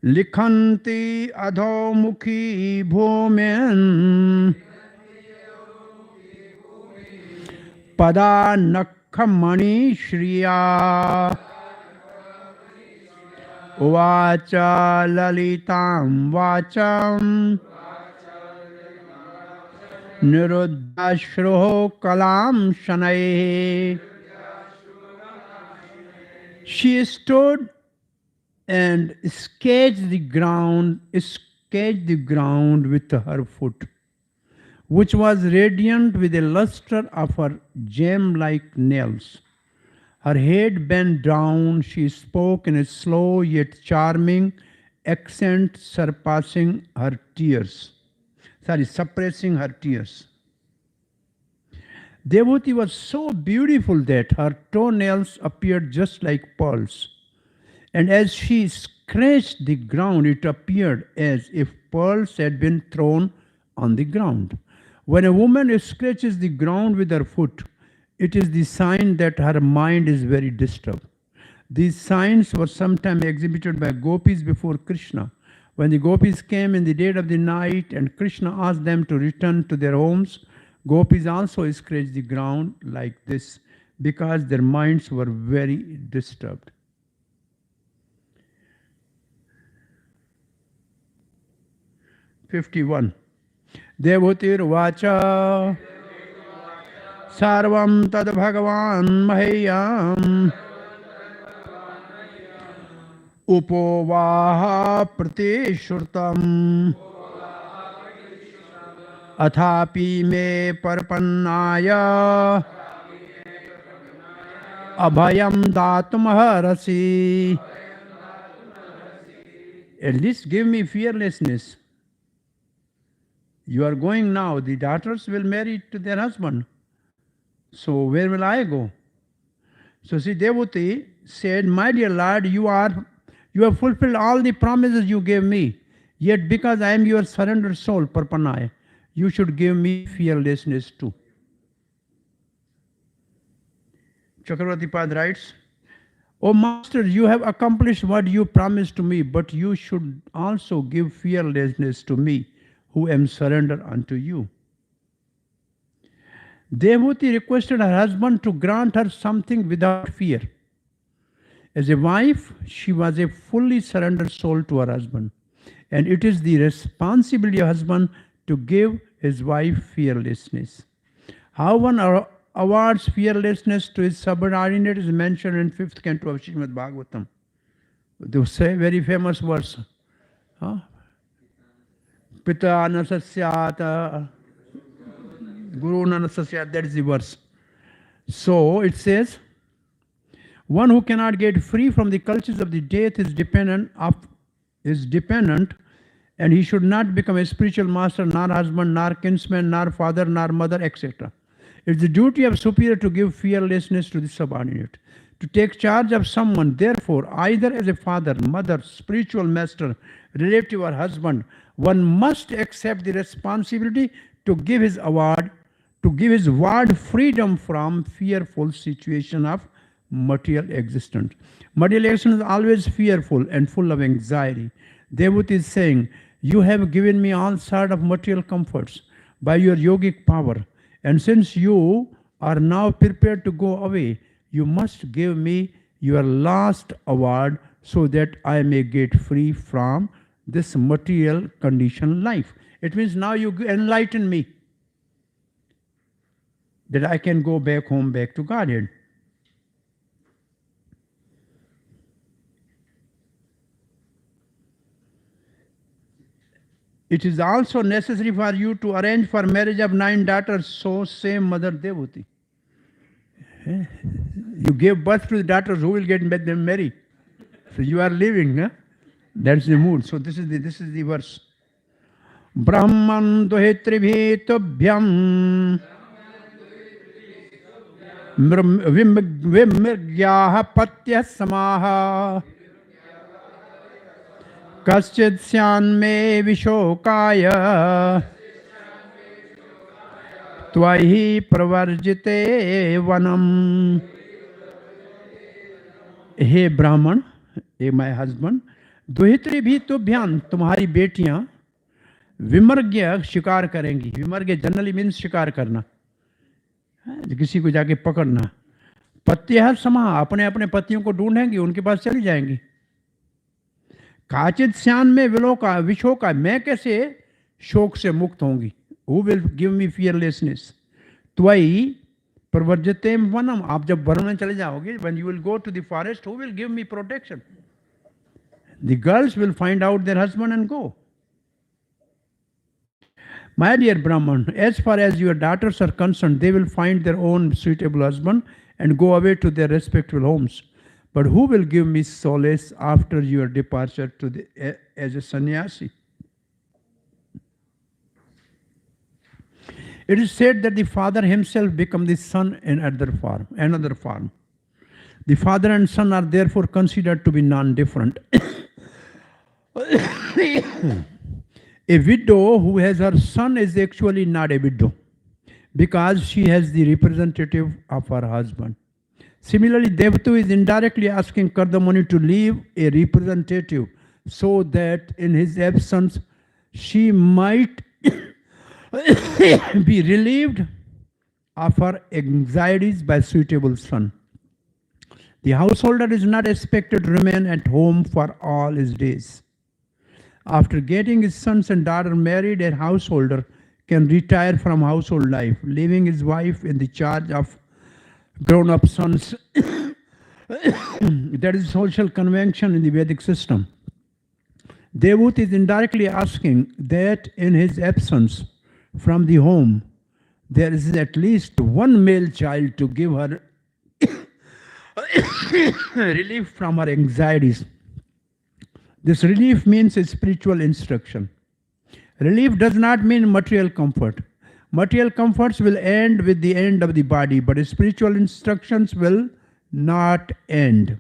लिखन्ति अधोमुखी भूमेन पदा नखमणि श्रिया उवाच ललितां वाचं निरुद्धाश्रुः कलां शनैः. She stood and sketched the ground with her foot, which was radiant with the luster of her gem-like nails. Her head bent down, she spoke in a slow yet charming accent, suppressing her tears. Devahuti was so beautiful that her toenails appeared just like pearls. And as she scratched the ground, it appeared as if pearls had been thrown on the ground. When a woman scratches the ground with her foot, it is the sign that her mind is very disturbed. These signs were sometimes exhibited by gopis before Krishna. When the gopis came in the dead of the night and Krishna asked them to return to their homes, gopis also scratched the ground like this because their minds were very disturbed. '51. Devahutir vacha sarvam tad bhagavan mahyam upovaha pratishrutam athapi me parpannaya abhayam datumharasi. At least give me fearlessness. You are going now, the daughters will marry to their husband. So where will I go? So see, Devahuti said, my dear Lord, you have fulfilled all the promises you gave me. Yet because I am your surrendered soul, Parpanaya, you should give me fearlessness too. Chakravarti Pad writes, O Master, you have accomplished what you promised to me, but you should also give fearlessness to me, who am surrendered unto you. Devahuti requested her husband to grant her something without fear. As a wife, she was a fully surrendered soul to her husband, and it is the responsibility of husband to give his wife fearlessness. How one awards fearlessness to his subordinate is mentioned in 5th canto of Srimad Bhagavatam. They say very famous verse. Pita anasasyata, Guru anasasyata, that is the verse. So it says, One who cannot get free from the cultures of the death is dependent, and he should not become a spiritual master, nor husband, nor kinsman, nor father, nor mother, etc. It's the duty of superior to give fearlessness to the subordinate, to take charge of someone. Therefore, either as a father, mother, spiritual master, relative, or husband, one must accept the responsibility to give his ward freedom from fearful situation of material existence. Material existence is always fearful and full of anxiety. Devut is saying, you have given me all sort of material comforts by your yogic power, and since you are now prepared to go away, you must give me your last award so that I may get free from this material conditioned life. It means now you enlighten me, that I can go back home, back to Godhead. It is also necessary for you to arrange for marriage of 9 daughters, so same Mother Devuti. You gave birth to the daughters, who will get them married? So you are living, huh? That's the mood. So this is the verse. Brahman duhitribhi tubhyam vimirgyaha patya samaha kaschid syanme vishokaya tvahi pravarjite vanam. हे ब्राह्मण, hey my husband, दुहित्री भी तुभ्यान, तुम्हारी बेटियां विमर्ग्य शिकार करेंगी. विमर्ग्य generally means शिकार करना, किसी को जाके पकड़ना. पत्य समा, अपने अपने पतियों को ढूंढेंगी, उनके पास चली जाएंगी. काचित श्यान में विलोका विशोका, मैं कैसे शोक से मुक्त होंगी. Who will give me fearlessness. त्वयि प्रवर्जते वनम, आप जब वन में चले जाओगे, when you will go to the forest, who will give me protection? The girls will find out their husband and go. My dear Brahman, as far as your daughters are concerned, they will find their own suitable husband and go away to their respective homes. But who will give me solace after your departure as a sannyasi? It is said that the father himself becomes the son in another form. The father and son are therefore considered to be non-different. A widow who has her son is actually not a widow, because she has the representative of her husband. Similarly, Devtu is indirectly asking Kardamuni to leave a representative so that in his absence she might be relieved of her anxieties by suitable son. The householder is not expected to remain at home for all his days. After getting his sons and daughter married, a householder can retire from household life, leaving his wife in the charge of grown-up sons. That is social convention in the Vedic system. Devut is indirectly asking that in his absence from the home, there is at least one male child to give her relief from her anxieties. This relief means a spiritual instruction. Relief does not mean material comfort. Material comforts will end with the end of the body, but spiritual instructions will not end.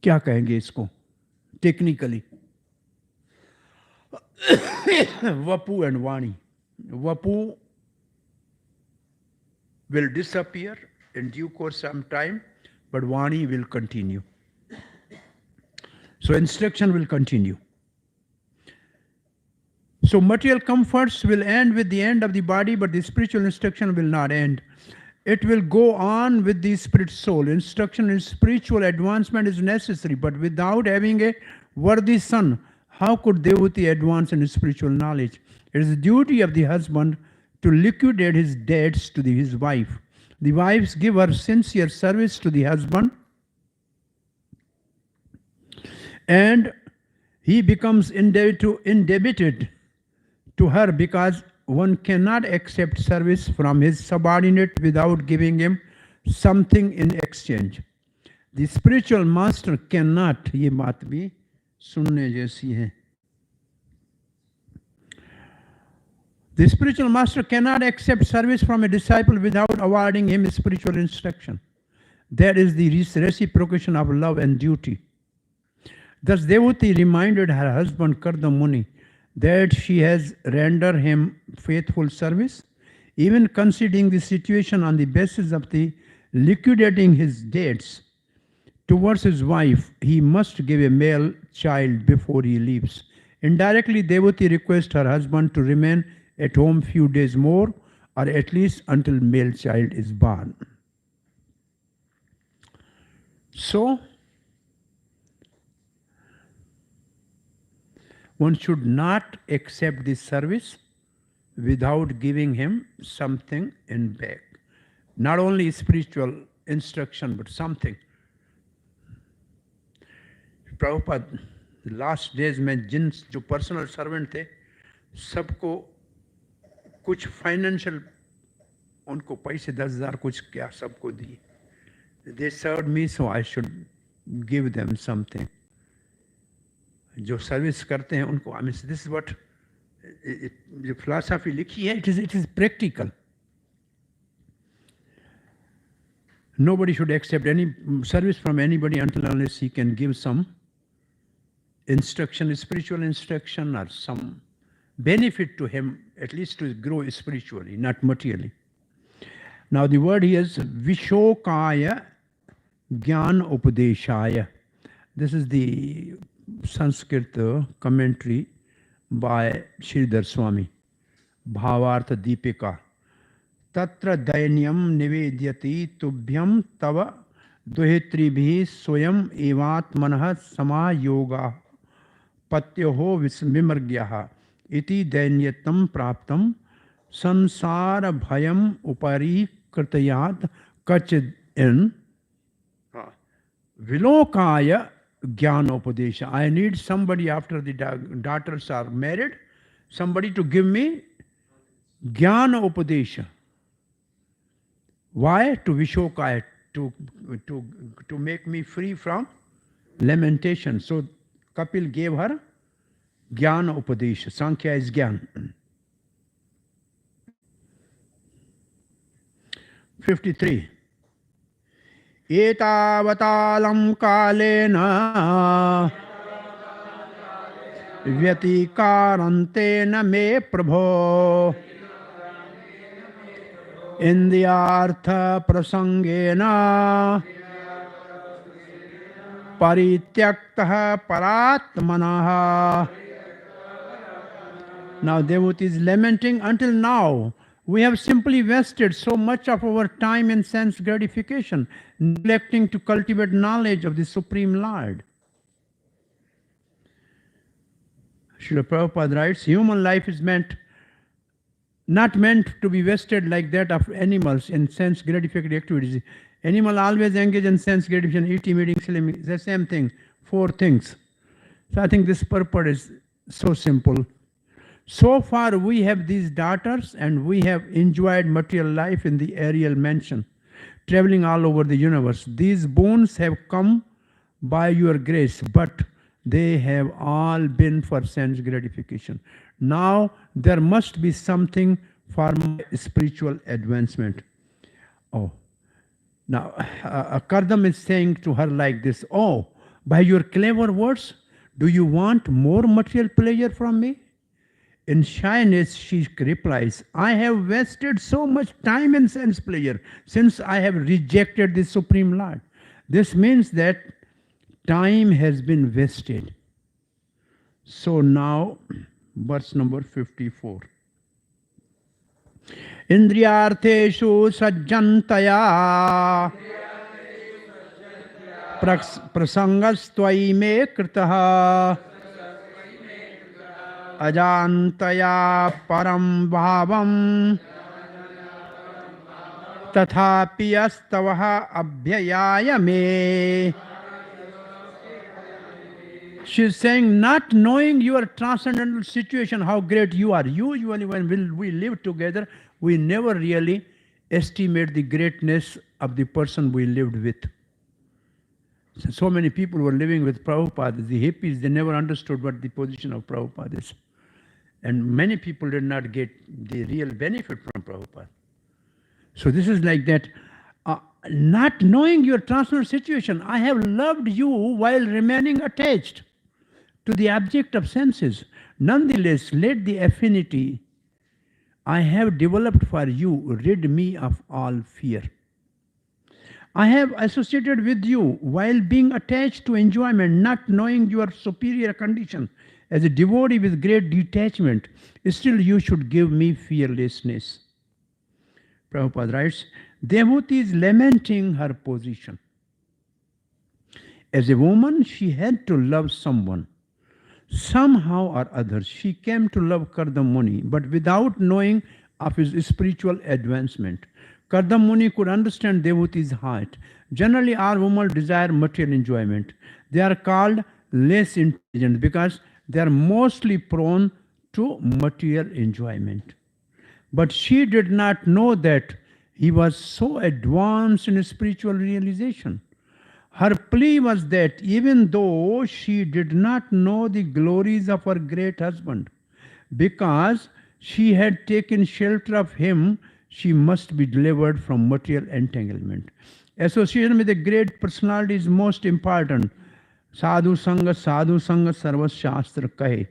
क्या कहेंगे इसको technically? Vapu and Vani. Vapu will disappear in due course sometime, but Vani will continue. So instruction will continue. So material comforts will end with the end of the body, but the spiritual instruction will not end. It will go on with the spirit soul. Instruction in spiritual advancement is necessary, but without having a worthy son, how could Devuti advance in spiritual knowledge? It is the duty of the husband to liquidate his debts to his wife. The wives give her sincere service to the husband, and he becomes indebted to her, because one cannot accept service from his subordinate without giving him something in exchange. The spiritual master cannot, ये बात भी सुनने जैसी है. The spiritual master cannot accept service from a disciple without awarding him spiritual instruction. That is the reciprocation of love and duty. Thus Devati reminded her husband Karda Muni that she has rendered him faithful service, even considering the situation on the basis of the liquidating his debts towards his wife. He must give a male child before he leaves. Indirectly, Devati requests her husband to remain at home few days more, or at least until male child is born. So, one should not accept this service without giving him something in back. Not only spiritual instruction, but something. Prabhupada, the last days में जिन जो personal servant थे सबको कुछ financial उनको पैसे 10,000 कुछ क्या सबको दिए. They served me, so I should give them something. जो सर्विस करते हैं उनको, I mean, this is what जो philosophy लिखी है, it is practical. Nobody should accept any service from anybody until unless he can give some instruction, spiritual instruction, or some benefit to him, at least to grow spiritually, not materially. Now the word here is Vishokaya Gyan Upadeshaya. This is the Sanskrit commentary by Sridhar Swami. Bhavartha Deepika. Tatra dainyam nivedyati tubhyam tava duhitribhi swayam evatmanah sama yoga patyoho vimargyaha iti dainyatam praptam sansara bhayam upari krtayat kachid in vilokaya jnanopadesha. I need somebody after the daughters are married, somebody to give me jnanopadesha. Why? To Vishokaya, to make me free from lamentation. So Kapil gave her Jnana Upadesha. Sankhya is Jnana. 53. Etavatalam kalena vyatikarantena me prabho Indyartha prasangena parityaktaha paratmanaha. Now Devati is lamenting, until now we have simply wasted so much of our time in sense gratification, neglecting to cultivate knowledge of the Supreme Lord. Srila Prabhupada writes, human life is not meant to be wasted like that of animals in sense gratification activities. Animal always engage in sense gratification, eating, eating, sleeping. It's the same thing, 4 things. So I think this purport is so simple. So far we have these daughters and we have enjoyed material life in the aerial mansion, traveling all over the universe. These boons have come by your grace, but they have all been for sense gratification. Now there must be something for my spiritual advancement. Oh, now Kardam is saying to her like this, oh, by your clever words, do you want more material pleasure from me? In shyness she replies, I have wasted so much time in sense pleasure since I have rejected the Supreme Lord. This means that time has been wasted. So now, verse number 54. Indriyartheshu sajjantaya prasangastvai me kritaha ajantaya param bhavam tathapi astavaha abhyayaya me. She is saying, not knowing your transcendental situation, how great you are. Usually when we live together, we never really estimate the greatness of the person we lived with. So many people were living with Prabhupada. The hippies, they never understood what the position of Prabhupada is. And many people did not get the real benefit from Prabhupada. So this is like that. Not knowing your transcendental situation, I have loved you while remaining attached to the object of senses. Nonetheless, let the affinity I have developed for you rid me of all fear. I have associated with you while being attached to enjoyment, not knowing your superior condition. As a devotee with great detachment, still you should give me fearlessness. Prabhupada writes, Devotee is lamenting her position. As a woman, she had to love someone. Somehow or other, she came to love Kardam Muni, but without knowing of his spiritual advancement. Kardam Muni could understand devotee's heart. Generally, all women desire material enjoyment. They are called less intelligent because they are mostly prone to material enjoyment. But she did not know that he was so advanced in spiritual realization. Her plea was that even though she did not know the glories of her great husband, because she had taken shelter of him, she must be delivered from material entanglement. Association with a great personality is most important. Sadhu Sangha Sarva Shastra Kahe.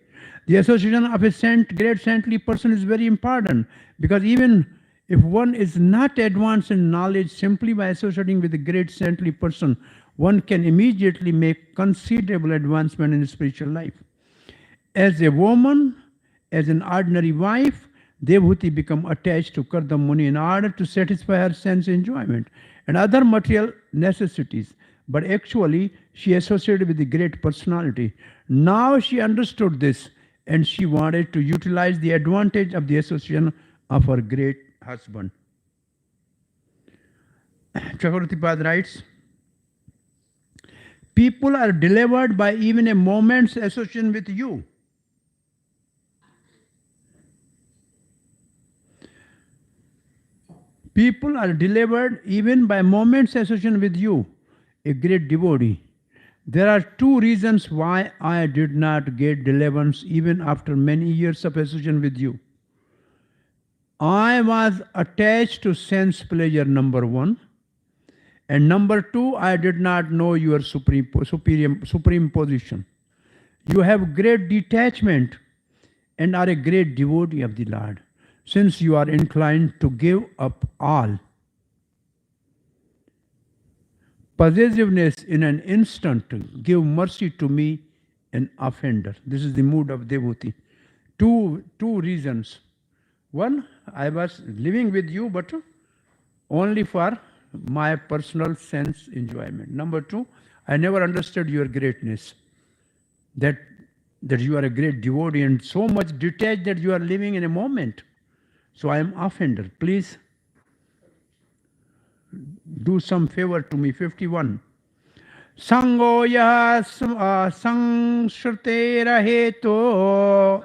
The association of a great saintly person is very important, because even if one is not advanced in knowledge, simply by associating with a great saintly person, one can immediately make considerable advancement in spiritual life. As a woman, as an ordinary wife, Devhuti become attached to Kardam Muni in order to satisfy her sense enjoyment and other material necessities. But actually, she associated with the great personality. Now she understood this, and she wanted to utilize the advantage of the association of her great husband. Chakravartipad writes, people are delivered by even a moment's association with you. People are delivered even by moment's association with you, a great devotee. There are two reasons why I did not get deliverance even after many years of association with you. I was attached to sense pleasure, number one. And number two, I did not know your supreme position. You have great detachment and are a great devotee of the Lord, since you are inclined to give up all. Possessiveness in an instant, give mercy to me, an offender. This is the mood of devotee. Two reasons. One, I was living with you, but only for my personal sense enjoyment. Number two, I never understood your greatness. That you are a great devotee and so much detached that you are living in a moment. So I am offender. Please do some favor to me. 51. Sangoya sangshrutera heto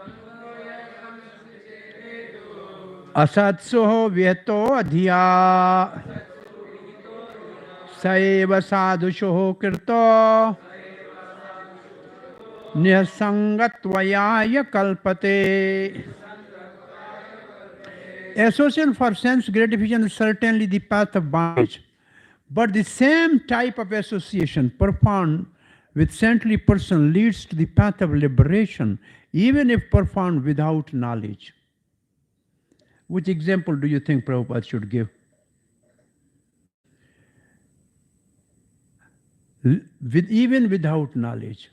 asatsoho vyeto adhiya saeva sadhushoho kirto nihasangatvayaya kalpate. Association for sense gratification is certainly the path of bondage. But the same type of association performed with saintly person leads to the path of liberation, even if performed without knowledge. Which example do you think Prabhupada should give? Even without knowledge.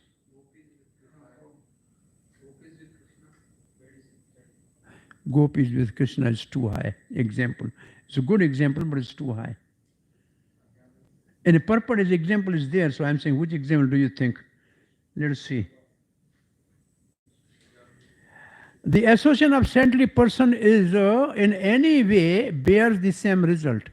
Gopis with Krishna is too high example. It's a good example, but it's too high. And a purpose example is there, so I'm saying, which example do you think? Let us see. The association of saintly person is in any way bears the same result.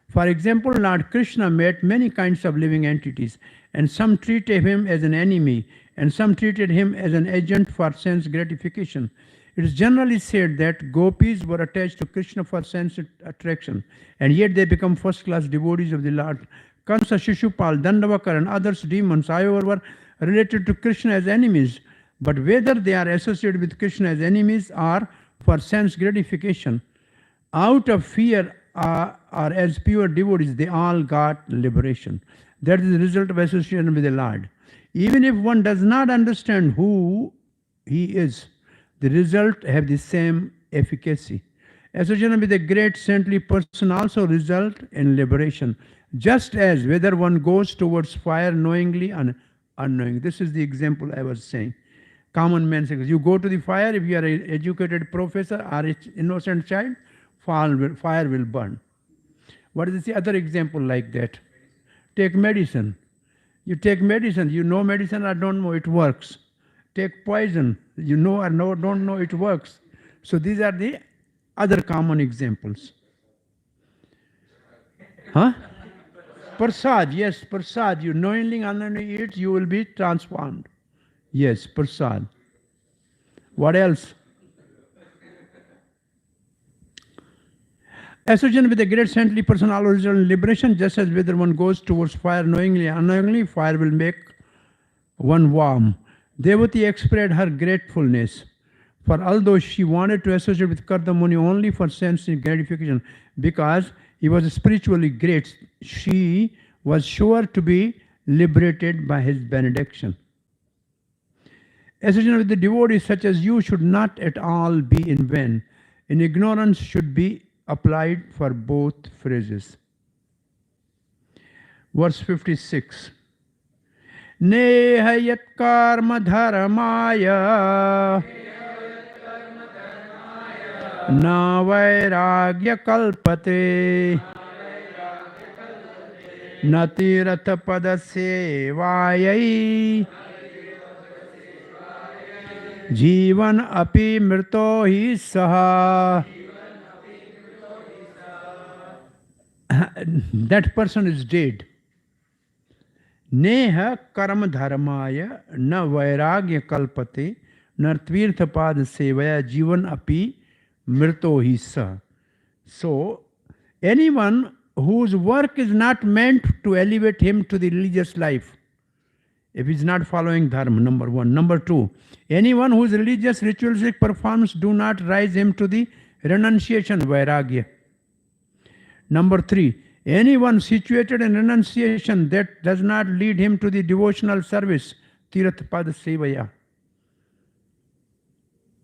For example, Lord Krishna met many kinds of living entities, and some treated him as an enemy, and some treated him as an agent for sense gratification. It is generally said that gopis were attached to Krishna for sense attraction, and yet they become first-class devotees of the Lord. Kamsa, Shishupal, Dandavakar, and others demons, however, were related to Krishna as enemies. But whether they are associated with Krishna as enemies or for sense gratification, out of fear or as pure devotees, they all got liberation. That is the result of association with the Lord. Even if one does not understand who he is, the result have the same efficacy. Association with a great saintly person also result in liberation, just as whether one goes towards fire knowingly and unknowingly. This is the example I was saying. Common man says, you go to the fire, if you are an educated professor or an innocent child, fire will burn. What is the other example like that? Take medicine. You take medicine, you know medicine or don't know it works. Take poison, you know or don't know it works. So these are the other common examples. Huh? Prasad, yes, prasad. You knowingly unknowingly eat, you will be transformed. Yes, prasad. What else? Association with a great saintly person always results in liberation, just as whether one goes towards fire knowingly or unknowingly, fire will make one warm. Devati expressed her gratefulness, for although she wanted to associate with Kardamuni only for sense gratification, because he was spiritually great, she was sure to be liberated by his benediction. Association with the devotees such as you should not at all be in vain. In ignorance should be applied for both phrases. Verse 56. Neha yat karma dharmaya na vairagya kalpate na tirtha padasevayai जीवन अपि मृतो ही सहा. That person is dead. Neha karma dharmaya na vairagya kalpate na tirtha pad sevaya jivan api mrito hi sa. So, anyone whose work is not meant to elevate him to the religious life, if he is not following dharma, number one. Number two, anyone whose religious ritualistic performance do not rise him to the renunciation, vairagya. Number three, anyone situated in renunciation that does not lead him to the devotional service, tirtha pada sevaya,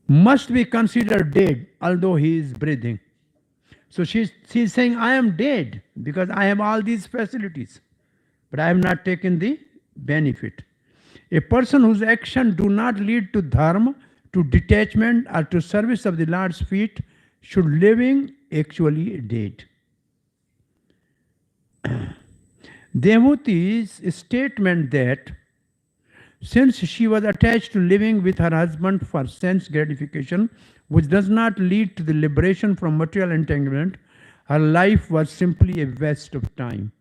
must be considered dead, although he is breathing. So she's saying, I am dead because I have all these facilities, but I have not taken the benefit. A person whose action do not lead to dharma, to detachment or to service of the Lord's feet should living actually dead. Devuti's statement that since she was attached to living with her husband for sense gratification, which does not lead to the liberation from material entanglement, her life was simply a waste of time.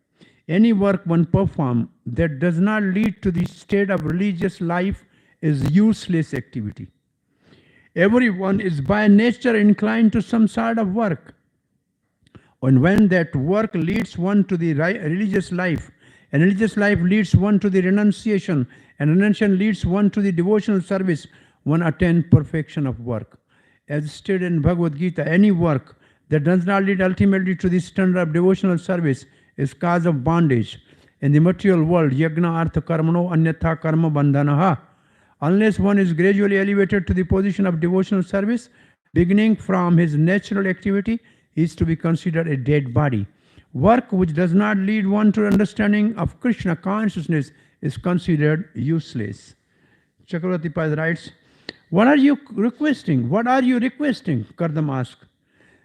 Any work one performs that does not lead to the state of religious life is useless activity. Everyone is by nature inclined to some sort of work. And when that work leads one to the religious life, and religious life leads one to the renunciation, and renunciation leads one to the devotional service, one attains perfection of work. As stated in Bhagavad Gita, any work that does not lead ultimately to the standard of devotional service is cause of bondage. In the material world, yagna artha karmano anyatha karma bandhanaha. Unless one is gradually elevated to the position of devotional service, beginning from his natural activity, he is to be considered a dead body. Work which does not lead one to understanding of Krishna consciousness is considered useless. Chakravarti Pai writes, what are you requesting? What are you requesting? Kardam asked.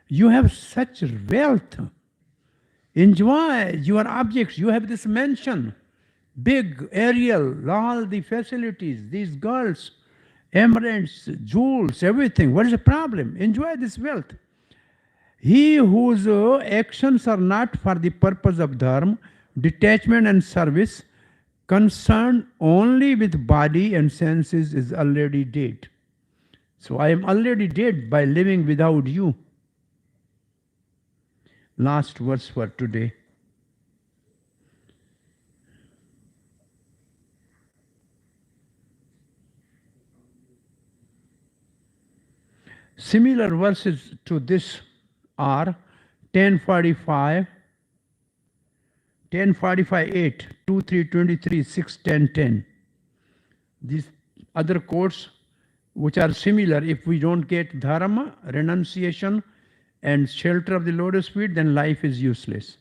You have such wealth. Enjoy your objects. You have this mansion, big, aerial, all the facilities, these girls, emeralds, jewels, everything. What is the problem? Enjoy this wealth. He whose actions are not for the purpose of dharma, detachment and service, concerned only with body and senses, is already dead. So I am already dead by living without you. Last verse for today. Similar verses to this are 10:45, 10:45:8, 2:3:23, 6:10:10. These other quotes which are similar, if we don't get dharma, renunciation, and shelter of the lotus feet, then life is useless.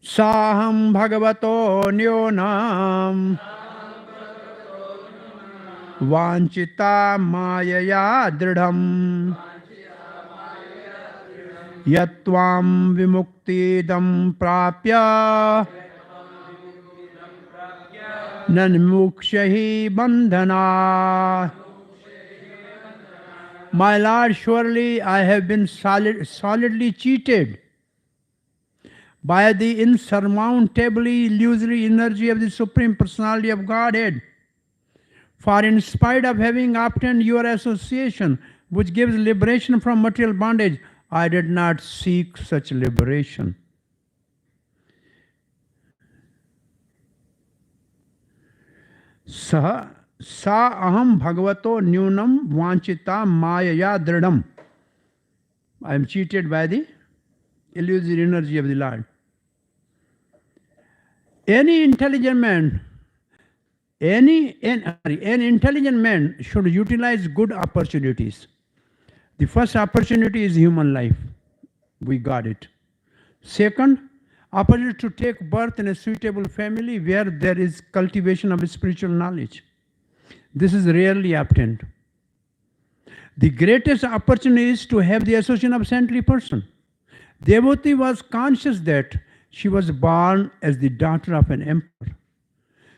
Saham bhagavato nyonam vanchita mayaya dridham yatvam vimuktidam prapya nanmukshahi bandhana. My Lord, surely I have been solidly cheated by the insurmountably illusory energy of the Supreme Personality of Godhead. For in spite of having obtained your association, which gives liberation from material bondage, I did not seek such liberation. Sa aham bhagavato nyunam vanchita mayaya dridham. I am cheated by the illusory energy of the Lord. Any intelligent man should utilize good opportunities. The first opportunity is human life. We got it. Second, opportunity to take birth in a suitable family where there is cultivation of spiritual knowledge. This is rarely obtained. The greatest opportunity is to have the association of saintly person. Devotee was conscious that she was born as the daughter of an emperor.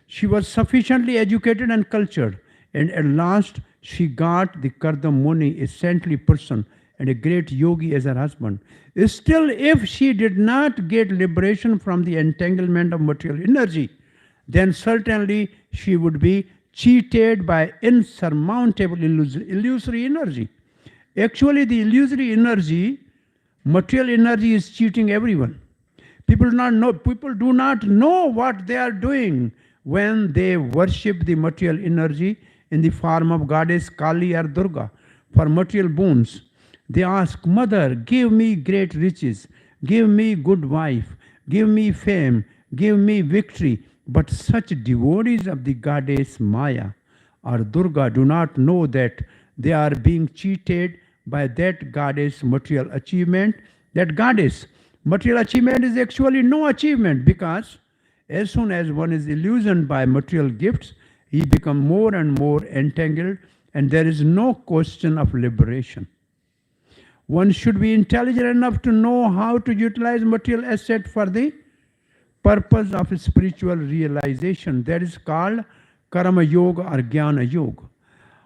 She was sufficiently educated and cultured, and at last she got the Kardam Muni, a saintly person, and a great yogi as her husband. Still, if she did not get liberation from the entanglement of material energy, then certainly she would be cheated by insurmountable illusory energy. Actually, the illusory energy, material energy, is cheating everyone. People do not know what they are doing when they worship the material energy in the form of goddess Kali or Durga for material boons. They ask, Mother, give me great riches, give me good wife, give me fame, give me victory. But such devotees of the goddess Maya or Durga do not know that they are being cheated by that goddess material achievement. That goddess material achievement is actually no achievement, because as soon as one is illusioned by material gifts, he becomes more and more entangled, and there is no question of liberation. One should be intelligent enough to know how to utilize material asset for the purpose of spiritual realization. That is called karma yoga or jnana yoga.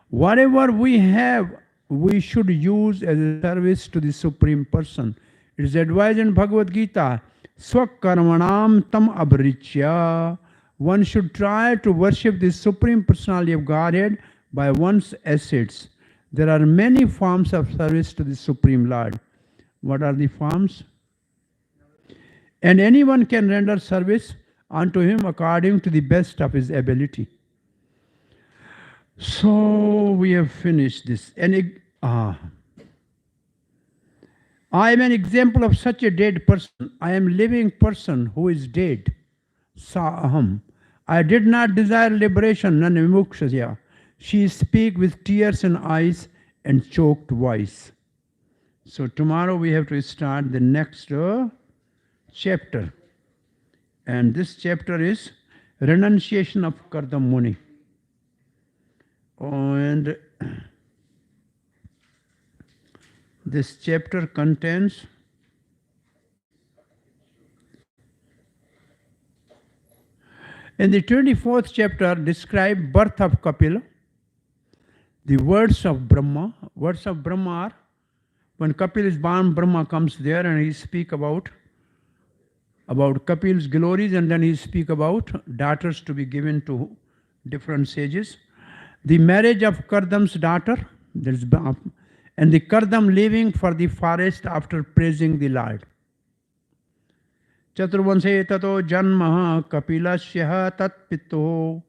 Whatever we have, we should use as a service to the Supreme Person. It is advised in Bhagavad Gita, Swakarmanam tam abrichya. One should try to worship the Supreme Personality of Godhead by one's assets. There are many forms of service to the Supreme Lord. What are the forms? And anyone can render service unto him according to the best of his ability. So we have finished this. I am an example of such a dead person. I am a living person who is dead. Sa aham. I did not desire liberation, nan vimukshasya. She speak with tears in eyes and choked voice. So tomorrow we have to start the next chapter. And this chapter is renunciation of Kardam Muni. And this chapter contains in the 24th chapter describe birth of Kapila, the words of Brahma. Words of Brahma are, when Kapil is born, Brahma comes there and he speak about Kapil's glories, and then he speak about daughters to be given to different sages. The marriage of Kardam's daughter, and the Kardam leaving for the forest after praising the Lord. Chaturvanse tato janma kapilasya tatpito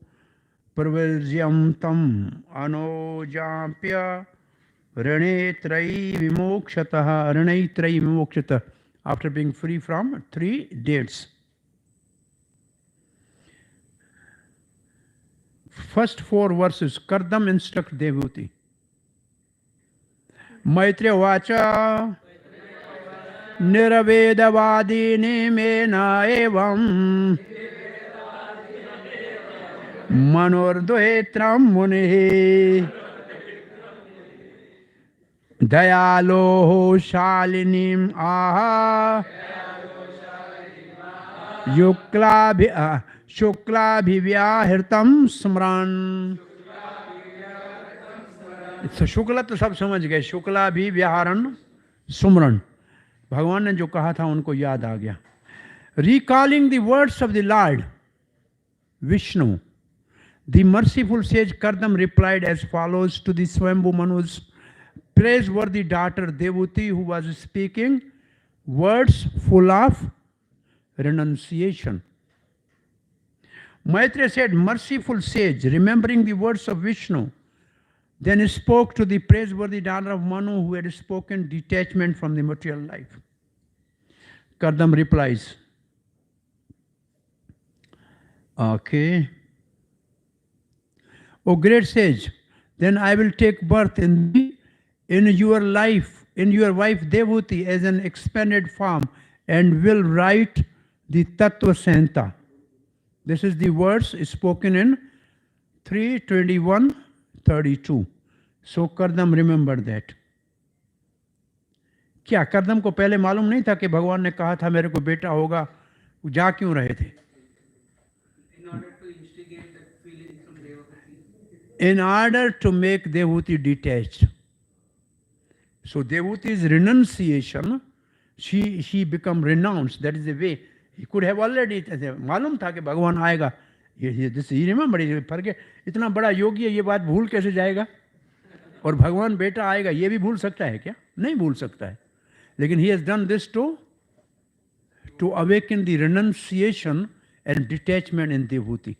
pravirjyam tam anojampya Ranetrai vimokshataha, Ranetrai vimokshata, after being free from 3 dates. First 4 verses, Kardam instruct Devuti. Maitreya vacha Niravedavadini mena evam Manordvetram munihi Dayalo Shalinim Aha Shukla Smran. Shukla तो सब समझ गए, शुक्ला भी व्याहरण सुमरण, भगवान ने जो कहा था उनको याद आ गया. Recalling the words of the Lord Vishnu, the merciful sage Kardam replied as follows to the Swambhu Manu's praiseworthy daughter Devuti, who was speaking words full of renunciation. Maitreya said, merciful sage, remembering the words of Vishnu, then spoke to the praiseworthy daughter of Manu, who had spoken detachment from the material life. Kardam replies, okay. O great sage, then I will take birth in your life, in your wife Devuti as an expanded form, and will write the Tattva Santa. This is the words spoken in 3:21:32. So Kardam remembered that. क्या करदम को पहले मालूम नहीं था कि भगवान ने कहा था मेरे को बेटा होगा? वो जा क्यों रहे थे? In order to make Devuti detached. So Devuti's renunciation, she become renounced. That is the way. He could have already, मालूम था कि भगवान आएगा. He remembered, he forget. इतना बड़ा योगी है, ये बात भूल कैसे जाएगा? और भगवान बेटा आएगा, ये भी भूल सकता है क्या? नहीं भूल सकता है. लेकिन he has done this to awaken the renunciation and detachment in Devuti.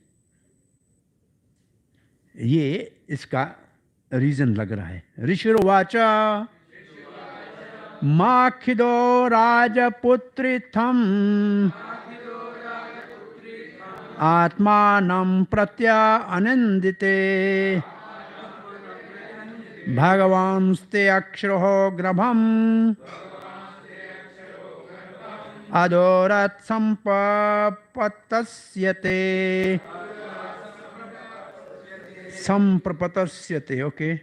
ये इसका रीजन लग रहा है. ऋषिर्वाचा माखिदो राजपुत्रिथम आत्मानं प्रत्या अनंदिते भगवांस्ते अक्षरो ग्रभम अदोरत् संप्रपतस्यते. Okay.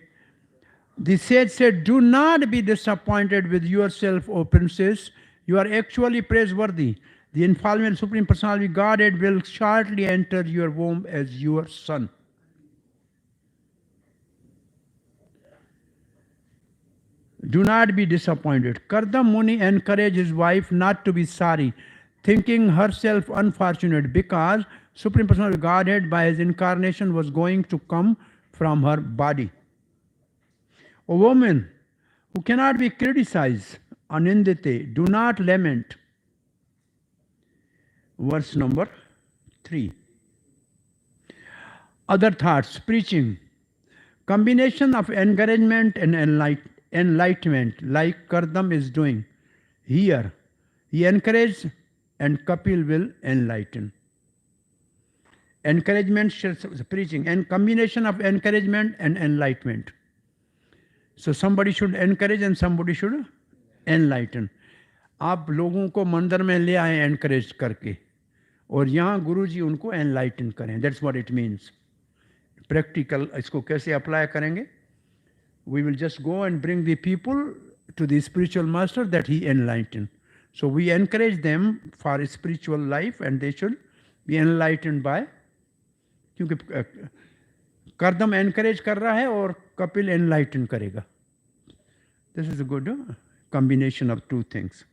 The sage said, do not be disappointed with yourself, O princess. You are actually praiseworthy. The infallible Supreme Personality Godhead will shortly enter your womb as your son. Do not be disappointed. Kardam Muni encouraged his wife not to be sorry, thinking herself unfortunate because Supreme Personality Godhead by his incarnation was going to come from her body. O woman who cannot be criticized, anindite, do not lament. Verse number 3. Other thoughts, preaching. Combination of encouragement and enlightenment, like Kardam is doing. Here, he encourages and Kapil will enlighten. Encouragement, preaching, and combination of encouragement and enlightenment. So somebody should encourage and somebody should enlighten. आप लोगों को मंदिर में ले आए encourage करके, और यहाँ गुरुजी उनको enlighten करें. That's what it means. Practical इसको कैसे apply करेंगे? We will just go and bring the people to the spiritual master that he enlighten. So we encourage them for a spiritual life and they should be enlightened by, क्योंकि करदम encourage कर रहा है और Kapil enlighten करेगा. This is a good combination of two things.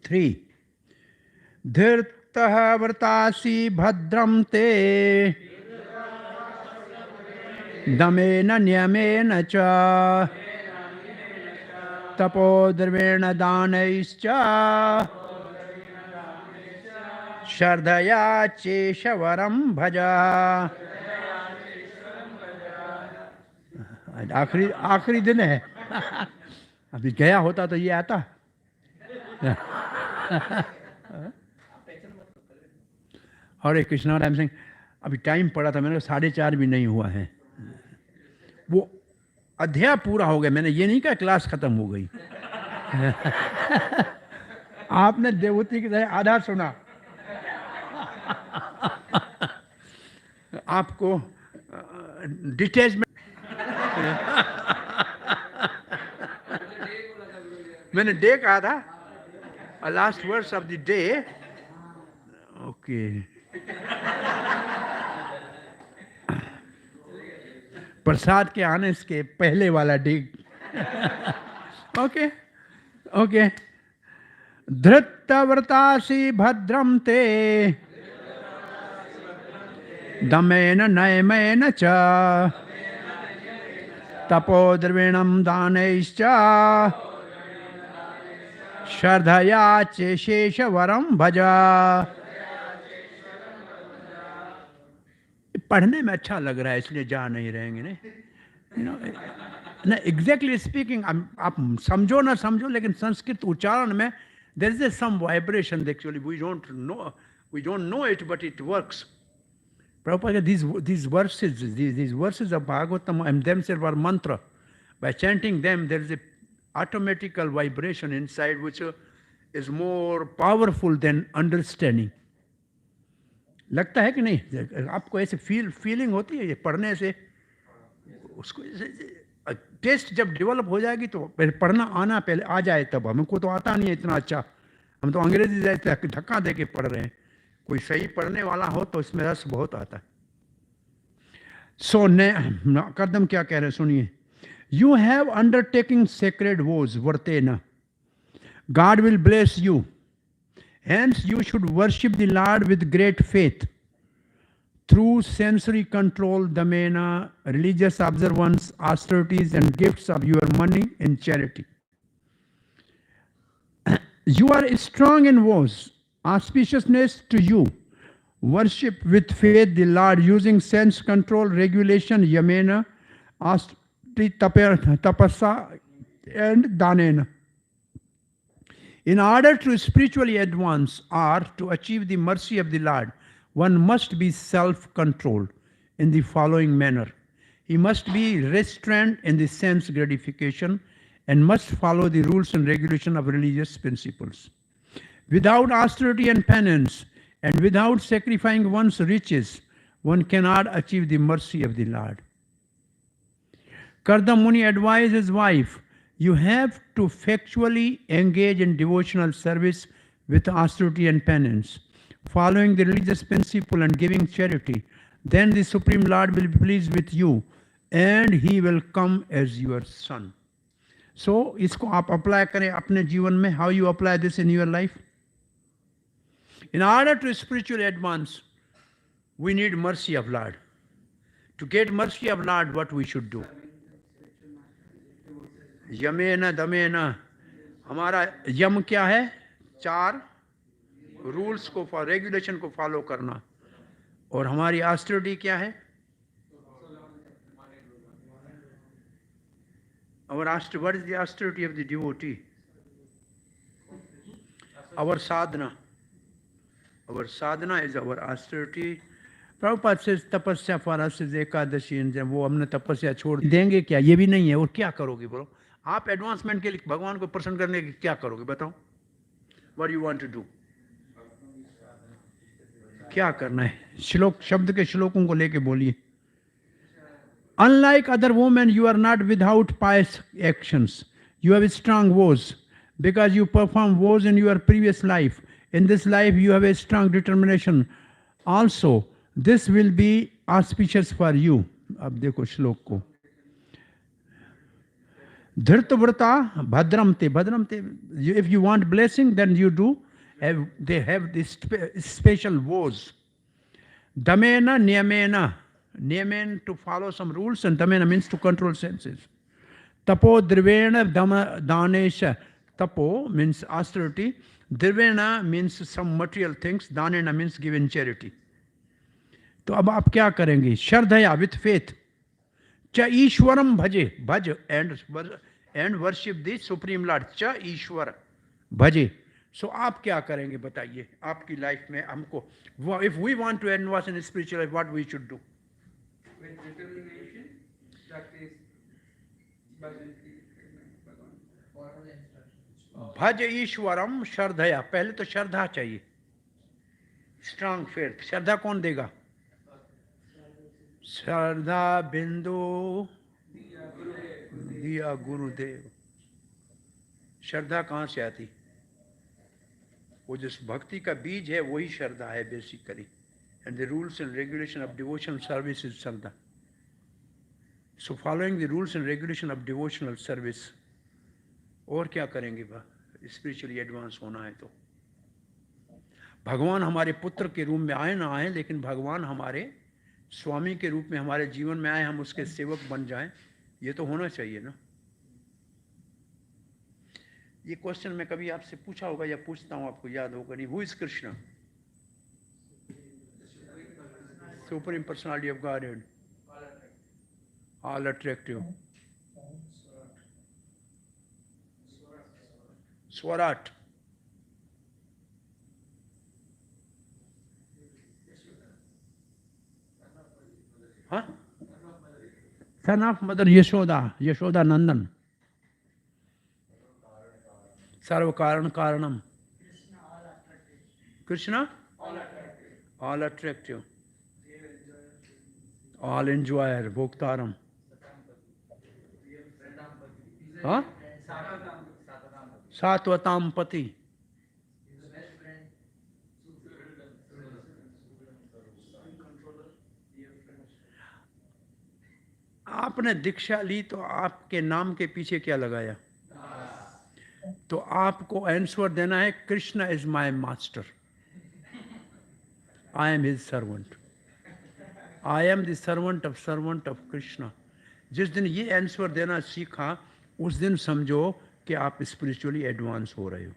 3. धृतः व्रतासि भद्रं ते दमेन नियमेन च तपोद्रवेण दानैश्च श्रद्धया चेशवरं भज। आखिरी आखिरी दिन है। अभी गया होता तो ये आता। हरे कृष्णा राम सिंह, अभी टाइम पड़ा था, मैंने कहा 4:30 भी नहीं हुआ है। वो अध्याय पूरा हो गया, मैंने ये नहीं कहा क्लास खत्म हो गई। आपने देवती की तरह आधा सुना। आपको डिटेच में मैंने डे कहा था, last words of the day. Okay, प्रसाद के आने के पहले वाला डे। Okay okay. धृतव्रतासि भद्रं ते दमेन नयमेन च तपोद्रविणं दानैश्च श्रद्धया चेशेषवरं भज। पढ़ने में अच्छा लग रहा है इसलिए जा नहीं रहेंगे नहीं, ना एग्जैक्टली स्पीकिंग। आप समझो ना समझो, लेकिन संस्कृत उच्चारण में there is some vibration actually, we don't know it but it works. Prabhupada, these verses of Bhagavatam and themselves are mantra. By chanting them, there is a automatical vibration inside which is more powerful than understanding. लगता है कि नहीं? आपको ऐसे feeling होती है ये पढ़ने से? उसको टेस्ट जब डेवलप हो जाएगी तो पढ़ना आना पहले आ जाए तब। हमको तो आता नहीं है इतना अच्छा, हम तो अंग्रेजी धक्का दे के पढ़ रहे हैं। कोई सही पढ़ने वाला हो तो इसमें रस बहुत आता है। सो कर्दम क्या कह रहे हैं सुनिए। You have undertaking sacred vows written, God will bless you, hence you should worship the Lord with great faith through sensory control, dhamena, religious observance, austerities, and gifts of your money in charity. You are strong in woes, auspiciousness to you. Worship with faith the Lord using sense control, regulation, yamena, austerity, tapasa, and danena. In order to spiritually advance or to achieve the mercy of the Lord, one must be self-controlled in the following manner. He must be restrained in the sense gratification and must follow the rules and regulation of religious principles. Without austerity and penance, and without sacrificing one's riches, one cannot achieve the mercy of the Lord. Kardam Muni advised his wife, you have to factually engage in devotional service with austerity and penance, following the religious principle and giving charity. Then the Supreme Lord will be pleased with you and he will come as your son. So, इसको आप apply करें अपने जीवन में. How you apply this in your life? In order to spiritually advance, we need mercy of Lord. To get mercy of Lord, what we should do? यमेन दमेन, हमारा यम क्या है? 4 रूल्स को रेगुलेशन को फॉलो करना। और हमारी ऑस्टेरिटी क्या है? What is the austerity of the devotee? Our sadhana. Our sadhana is our austerity. Prabhupada says tapasya for us is ekadashi, and वो हमने तपस्या छोड़ देंगे क्या? ये भी नहीं है। और क्या करोगे बोलो? आप एडवांसमेंट के लिए भगवान को प्रसन्न करने के क्या करोगे बताओ? What you want to do? क्या करना है? श्लोक, शब्द के श्लोकों को लेके बोलिए. Unlike other women, you are not without pious actions. You have strong vows because you perform vows in your previous life. In this life, you have a strong determination. Also, this will be auspicious for you. अब देखो श्लोक को. धृतव्रता भद्रमते, भद्रमते. If you want blessing, then you do. They have this special vows. Damena, niyamena. Nemen to follow some rules, and damena means to control senses. Tapo drivena danesha. Tapo means austerity. Drivena means some material things. Danena means given charity. तो अब आप क्या करेंगे? श्रद्धया, with faith. च ईश्वरम भजे, भज and worship the supreme Lord. च ईश्वर भजे. So आप क्या करेंगे बताइए आपकी लाइफ में हमको, if we want to advance in spiritual life, what we should do?
With determination, practice bhajan
भज ईश्वरम श्रद्धया. पहले तो श्रद्धा चाहिए, स्ट्रांग फेथ. श्रद्धा कौन देगा? श्रद्धा बिंदु दिया गुरुदेव. श्रद्धा कहाँ से आती? वो जिस भक्ति का बीज है वही श्रद्धा है basically. And the rules and regulation of devotional service is Shraddha. So following the rules and regulation of devotional service. और क्या करेंगे? स्पिरिचुअली एडवांस होना है तो भगवान हमारे पुत्र के रूप में आए ना आए, लेकिन भगवान हमारे स्वामी के रूप में हमारे जीवन में आए, हम उसके सेवक बन जाएं, ये तो होना चाहिए ना. ये क्वेश्चन मैं कभी आपसे पूछा होगा या पूछता हूँ, आपको याद होगा नहीं. Who is Krishna? Supreme personality of Godhead, all attractive, स्वराट. हाँ, son of mother Yashoda, Yashoda नंदन, सर्व कारण कारणम. Krishna all attractive, all enjoyer, भोक्तारम. हाँ, सात्वताम पति. आपने दीक्षा ली तो आपके नाम के पीछे क्या लगाया? तो आपको आंसर देना है, Krishna is my master, I am his servant, I am the servant of Krishna. जिस दिन ये आंसर देना सीखा, उस दिन समझो कि आप स्पिरिचुअली एडवांस हो रहे हो.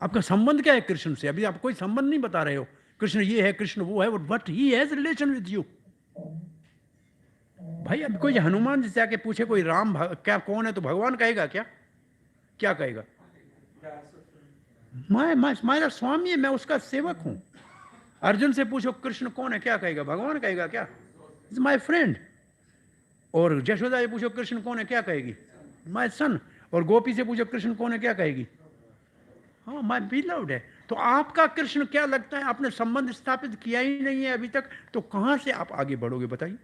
आपका संबंध क्या है कृष्ण से? अभी आप कोई संबंध नहीं बता रहे हो. कृष्ण ये है, कृष्ण वो है, but he has relation with you. भाई अब कोई हनुमान जी से आके पूछे कोई राम क्या कौन है, तो भगवान कहेगा क्या? क्या कहेगा? मेरा स्वामी है, मैं उसका सेवक हूं. अर्जुन से पूछो कृष्ण कौन है, क्या कहेगा? भगवान कहेगा क्या? Is my friend. और यशोदा से पूछो कृष्ण कौन है, क्या कहेगी? My son. और गोपी से पूछो कृष्ण कौन है, क्या कहेगी? हाँ, माय बिलव्ड है. तो आपका कृष्ण क्या लगता है? आपने संबंध स्थापित किया ही नहीं है अभी तक, तो कहां से आप आगे बढ़ोगे बताइए?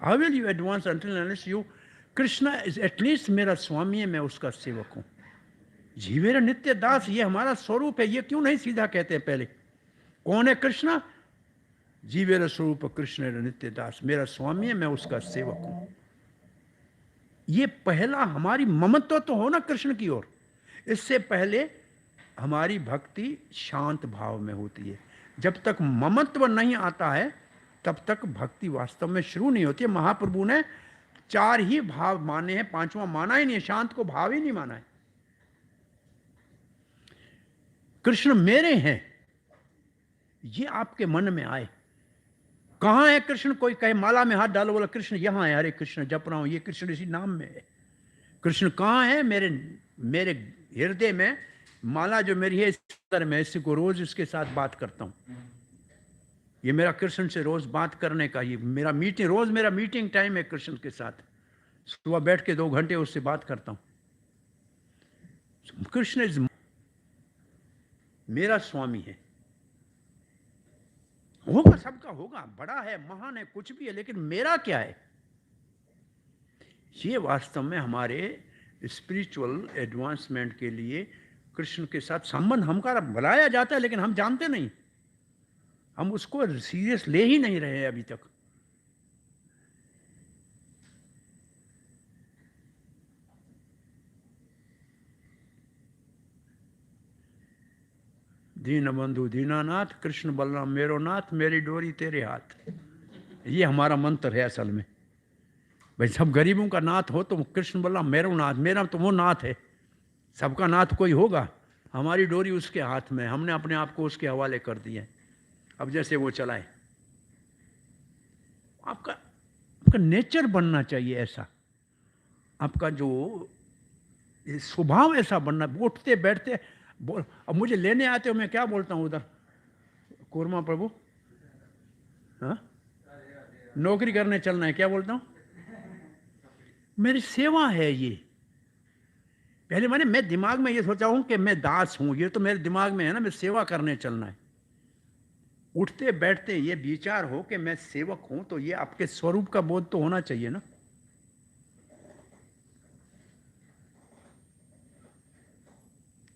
How will you advance until unless you Krishna is at least मेरा स्वामी है, मैं उसका सेवक हूं. जीवेर नित्य दास, ये हमारा स्वरूप है. ये क्यों नहीं सीधा कहते हैं पहले? कौन है कृष्णा? जीवेर स्वरूप कृष्ण नित्य दास, मेरा स्वामी है, मैं उसका सेवक हूं. ये पहला हमारी ममत्व तो हो ना कृष्ण की ओर. इससे पहले हमारी भक्ति शांत भाव में होती है. जब तक ममत्व नहीं आता है तब तक भक्ति वास्तव में शुरू नहीं होती है. महाप्रभु ने 4 ही भाव माने हैं, 5वां माना ही नहीं है. शांत को भाव ही नहीं माना है. कृष्ण मेरे हैं, ये आपके मन में आए. कहां है कृष्ण? कोई कहे माला में हाथ डालो, बोला कृष्ण यहां है, हरे कृष्ण जप रहा हूं, ये कृष्ण इसी नाम में है. कृष्ण कहां है? मेरे हृदय में. माला जो मेरी है इसके में, इसी को रोज इसके साथ बात करता हूं. ये मेरा कृष्ण से रोज बात करने का, ये मेरा मीटिंग, रोज मेरा मीटिंग टाइम है कृष्ण के साथ. सुबह बैठ के 2 घंटे उससे बात करता हूं. कृष्ण इज मेरा स्वामी है. होगा, सबका होगा, बड़ा है, महान है, कुछ भी है, लेकिन मेरा क्या है? ये वास्तव में हमारे स्पिरिचुअल एडवांसमेंट के लिए कृष्ण के साथ संबंध हमारा बनाया जाता है, लेकिन हम जानते नहीं. हम उसको सीरियस ले ही नहीं रहे हैं अभी तक. दीन बंधु दीनानाथ, कृष्ण बलराम मेरो नाथ, मेरी डोरी तेरे हाथ. ये हमारा मंत्र है असल में। भाई सब गरीबों का नाथ हो तो कृष्ण बोला मेरा नाथ, मेरा तो वो नाथ है, सबका नाथ कोई होगा। हमारी डोरी उसके हाथ में, हमने अपने आप को उसके हवाले कर दिया। अब जैसे वो चलाए, आपका नेचर बनना चाहिए ऐसा, आपका जो स्वभाव ऐसा बनना। उठते बैठते अब मुझे लेने आते हो, मैं क्या बोलता हूँ उधर, कोरमा प्रभु, हाँ नौकरी करने चलना है, क्या बोलता हूँ, मेरी सेवा है ये। पहले मैं दिमाग में ये सोचा हूँ कि मैं दास हूँ, ये तो मेरे दिमाग में है ना, मैं सेवा करने चलना है। उठते बैठते ये विचार हो कि मैं सेवक हूँ, तो ये आपके स्वरूप का बोध तो होना चाहिए ना।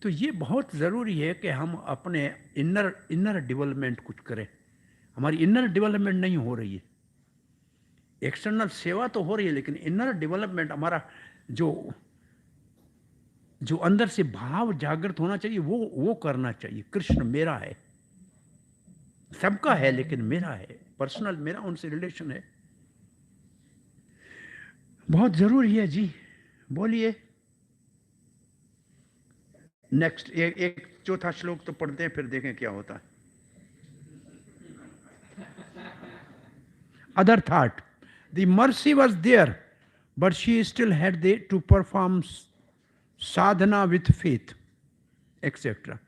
तो ये बहुत ज़रूरी है कि हम अपने इनर डेवलपमेंट कुछ करें। हमारी इनर डेवलपमेंट नहीं हो रही है, एक्सटर्नल सेवा तो हो रही है, लेकिन इनर डेवलपमेंट हमारा जो अंदर से भाव जागृत होना चाहिए वो करना चाहिए। कृष्ण मेरा है, सबका है लेकिन मेरा है, पर्सनल, मेरा उनसे रिलेशन है, बहुत जरूरी है जी। बोलिए नेक्स्ट, एक चौथा श्लोक तो पढ़ते हैं, फिर देखें क्या होता है। Other thought, the mercy was there, but she still had to perform sadhana with faith, etc.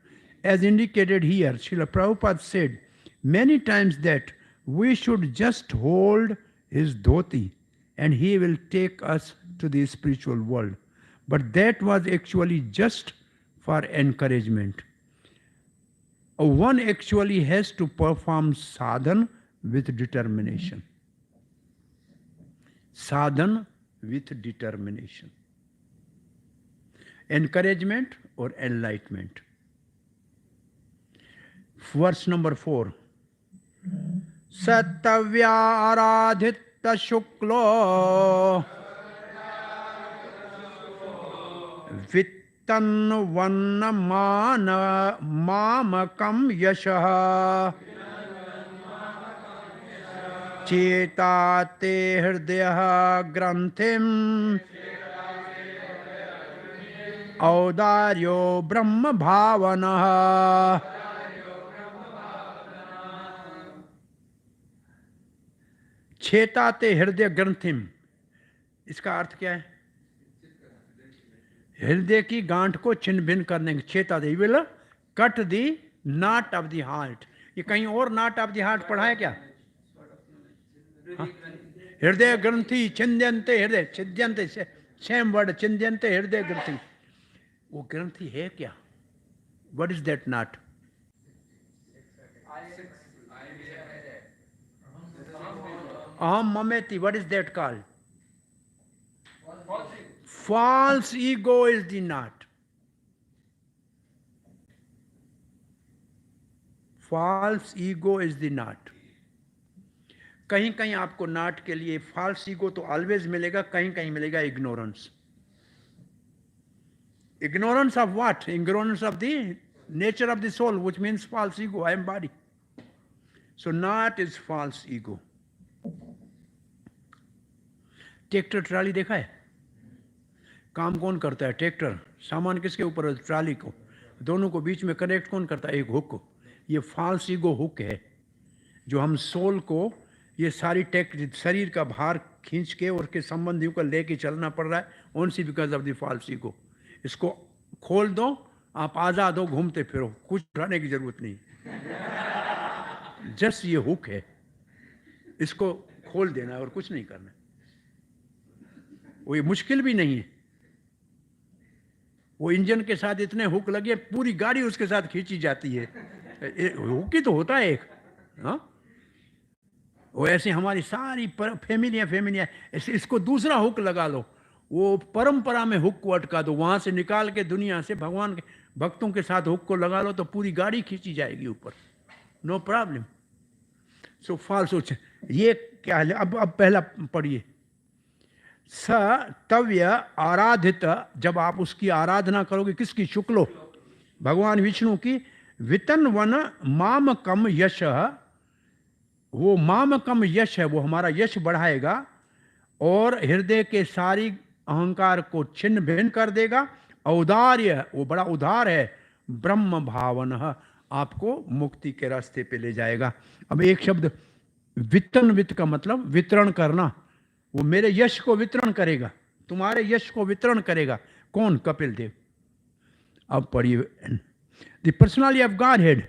As indicated here, Srila Prabhupada said many times that we should just hold his dhoti and he will take us to the spiritual world. But that was actually just for encouragement. One actually has to perform sadhana with determination. Sadhana with determination. Encouragement or enlightenment. Verse number 4. Sattavya aradhita shuklo vittan vanna mana mamakam yashaha चेता ते हृदय ग्रंथिम औदार्यो ब्रह्म भावना। चेताते हृदय ग्रंथिम, इसका अर्थ क्या है? हृदय की गांठ को छिन्न भिन्न करने की। चेताते will cut the knot of the heart. ये कहीं और नॉट ऑफ द हार्ट पढ़ा है क्या? हृदय ग्रंथि छिद्यंते, हृदय छिद्यंते, सेम वर्ड, छिद्यंते हृदय ग्रंथि। वो ग्रंथि है क्या? What is that knot? अहम ममेति, what is that called? False ego is the knot. False ego is the knot. कहीं कहीं आपको नाट के लिए फॉल्स ईगो तो ऑलवेज मिलेगा, कहीं कहीं मिलेगा ignorance. Ignorance of what? Ignorance of the nature of the soul, which means false ego, I am body. So not is false ego. Tractor trolley देखा है? काम कौन करता है? ट्रैक्टर। सामान किसके ऊपर है? ट्राली को। दोनों को बीच में कनेक्ट कौन करता है? एक हुक को। ये फॉल्स ईगो हुक है, जो हम सोल को ये सारी शरीर का भार खींच के और के संबंधियों को लेके चलना पड़ रहा है, only because of the false ego. इसको खोल दो, आप आज़ाद हो, घूमते फिरो, कुछ उठाने की जरूरत नहीं। जस्ट ये हुक है, इसको खोल देना है और कुछ नहीं करना। वो ये मुश्किल भी नहीं है। वो इंजन के साथ इतने हुक लगे, पूरी गाड़ी उसके साथ खींची जाती है। हुक ही तो होता है एक, हाँ। वो ऐसे हमारी सारी फैमिलियाँ इसको दूसरा हुक लगा लो, वो परंपरा में हुक को अटका दो, वहाँ से निकाल के दुनिया से भगवान के भक्तों के साथ हुक को लगा लो तो पूरी गाड़ी खींची जाएगी ऊपर, नो प्रॉब्लम। सो फॉल्स, ये क्या है? अब पहला पढ़िए। स तव्य आराधित, जब आप उसकी आराधना करोगे, किसकी? शुक्लो, भगवान विष्णु की। वितन वन माम कम यश, वो मामकम यश है, वो हमारा यश बढ़ाएगा और हृदय के सारी अहंकार को छिन्न भिन्न कर देगा। औदार्य, वो बड़ा उदार है। ब्रह्म भावन, आपको मुक्ति के रास्ते पे ले जाएगा। अब एक शब्द वित्तन, वित्त का मतलब वितरण करना। वो मेरे यश को वितरण करेगा, तुम्हारे यश को वितरण करेगा। कौन? कपिल देव। अब पढ़िए, the personality of God head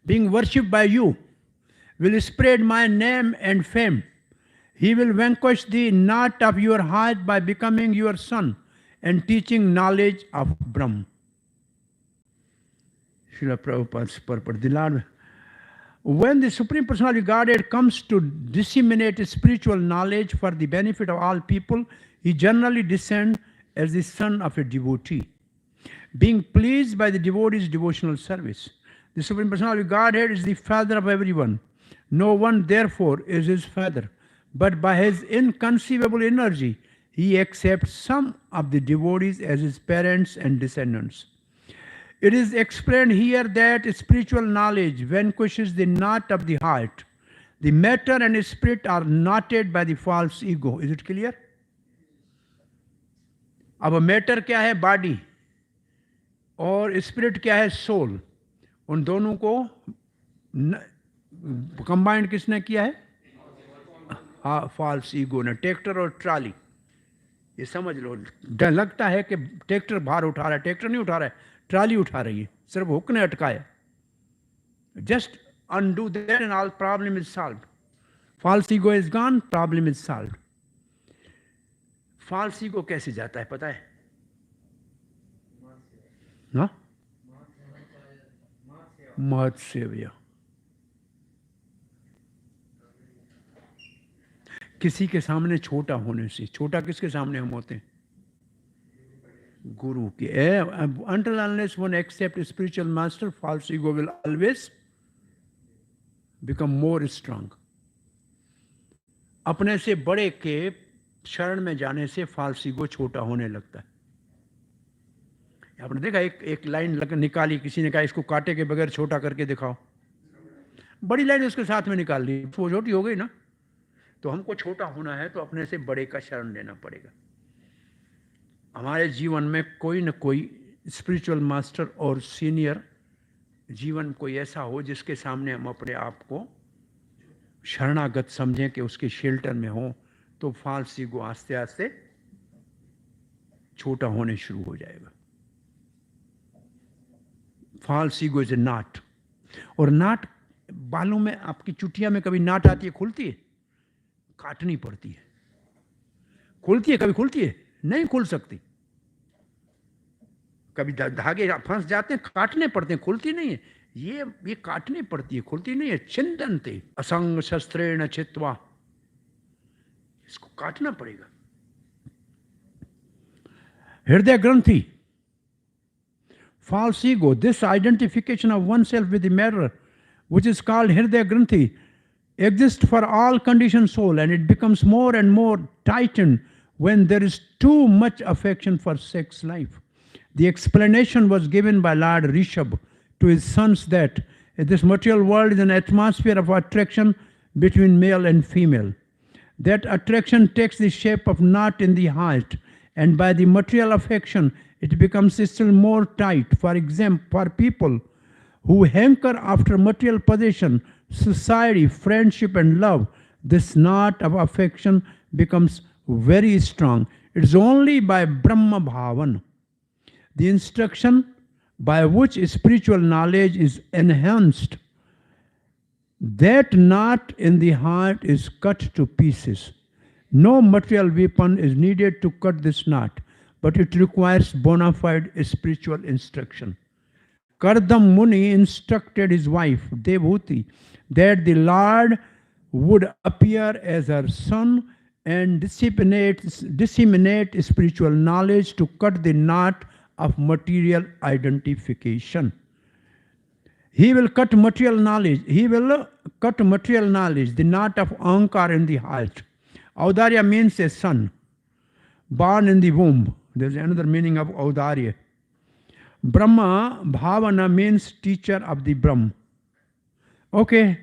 being worshipped by you will spread my name and fame. He will vanquish the knot of your heart by becoming your son and teaching knowledge of Brahm. Srila Prabhupada's purport. The Lord, when the Supreme Personality of Godhead comes to disseminate spiritual knowledge for the benefit of all people, he generally descends as the son of a devotee, being pleased by the devotee's devotional service. The Supreme Personality of Godhead is the father of everyone. No one, therefore, is his father. But by his inconceivable energy, he accepts some of the devotees as his parents and descendants. It is explained here that spiritual knowledge vanquishes the knot of the heart. The matter and spirit are knotted by the false ego. Is it clear? अब matter क्या है? Body, और spirit क्या है? Soul. उन दोनों को combined किसने किया है? हाँ, फॉल्स ईगो ने। ट्रैक्टर और ट्राली, ये समझ लो। लगता है कि ट्रैक्टर भार उठा रहा है, ट्रैक्टर नहीं उठा रहा है, ट्राली उठा रही है, सिर्फ हुक ने अटकाया। Just undo that and all problem is solved. False ego is gone, problem is solved. False ego कैसे जाता है पता है ना? महत सेव्य। किसी के सामने छोटा होने से। छोटा किसके सामने हम होते हैं? गुरु के। Until unless one accepts spiritual master, false ego will always become more strong. अपने से बड़े के शरण में जाने से false ego छोटा होने लगता है। आपने देखा, एक लाइन निकाली, किसी ने कहा इसको काटे के बगैर छोटा करके दिखाओ, बड़ी लाइन उसके साथ में निकाल दी, वो छोटी हो गई ना। तो हमको छोटा होना है तो अपने से बड़े का शरण लेना पड़ेगा। हमारे जीवन में कोई न कोई स्पिरिचुअल मास्टर और सीनियर जीवन कोई ऐसा हो जिसके सामने हम अपने आप को शरणागत समझें कि उसके शेल्टर में हो, तो फॉल्स ईगो आस्ते आस्ते छोटा होने शुरू हो जाएगा। फॉल्स ईगो इज ए नाट। और नाट, बालों में आपकी चुटिया में कभी नाट आती है, खुलती है? काटनी पड़ती है। खुलती है? कभी खुलती है? नहीं खुल सकती। कभी धागे फंस जाते हैं, काटने पड़ते हैं, खुलती नहीं है। ये काटनी पड़ती है, खुलती नहीं है। चिंतनते असंग शस्त्रेण छित्वा, इसको काटना पड़ेगा। हृदय ग्रंथि, false ego, this identification of oneself with the mirror, which is called Hridaya Granthi, exists for all conditioned soul, and it becomes more and more tightened when there is too much affection for sex life. The explanation was given by Lord Rishabh to his sons that this material world is an atmosphere of attraction between male and female. That attraction takes the shape of knot in the heart, and by the material affection, it becomes still more tight. For example, for people who hanker after material possession, society, friendship, and love, this knot of affection becomes very strong. It is only by Brahma Bhavan, the instruction by which spiritual knowledge is enhanced, that knot in the heart is cut to pieces. No material weapon is needed to cut this knot, but it requires bona fide spiritual instruction. Kardam Muni instructed his wife, Devhuti, that the Lord would appear as her son and disseminate spiritual knowledge to cut the knot of material identification. He will cut material knowledge. He will cut material knowledge, the knot of ankar in the heart. Audarya means a son, born in the womb. There's another meaning of Audarya. Brahma Bhavana means teacher of the Brahm. Okay,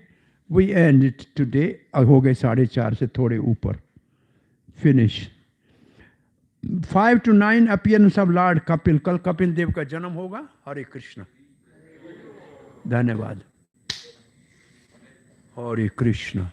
We end it today. हो गए 4:30 से थोड़े ऊपर. Finish. 5 to 9 appearance of Lord Kapil. कल कपिल देव का जन्म होगा. हरे कृष्ण. धन्यवाद. हरे कृष्ण.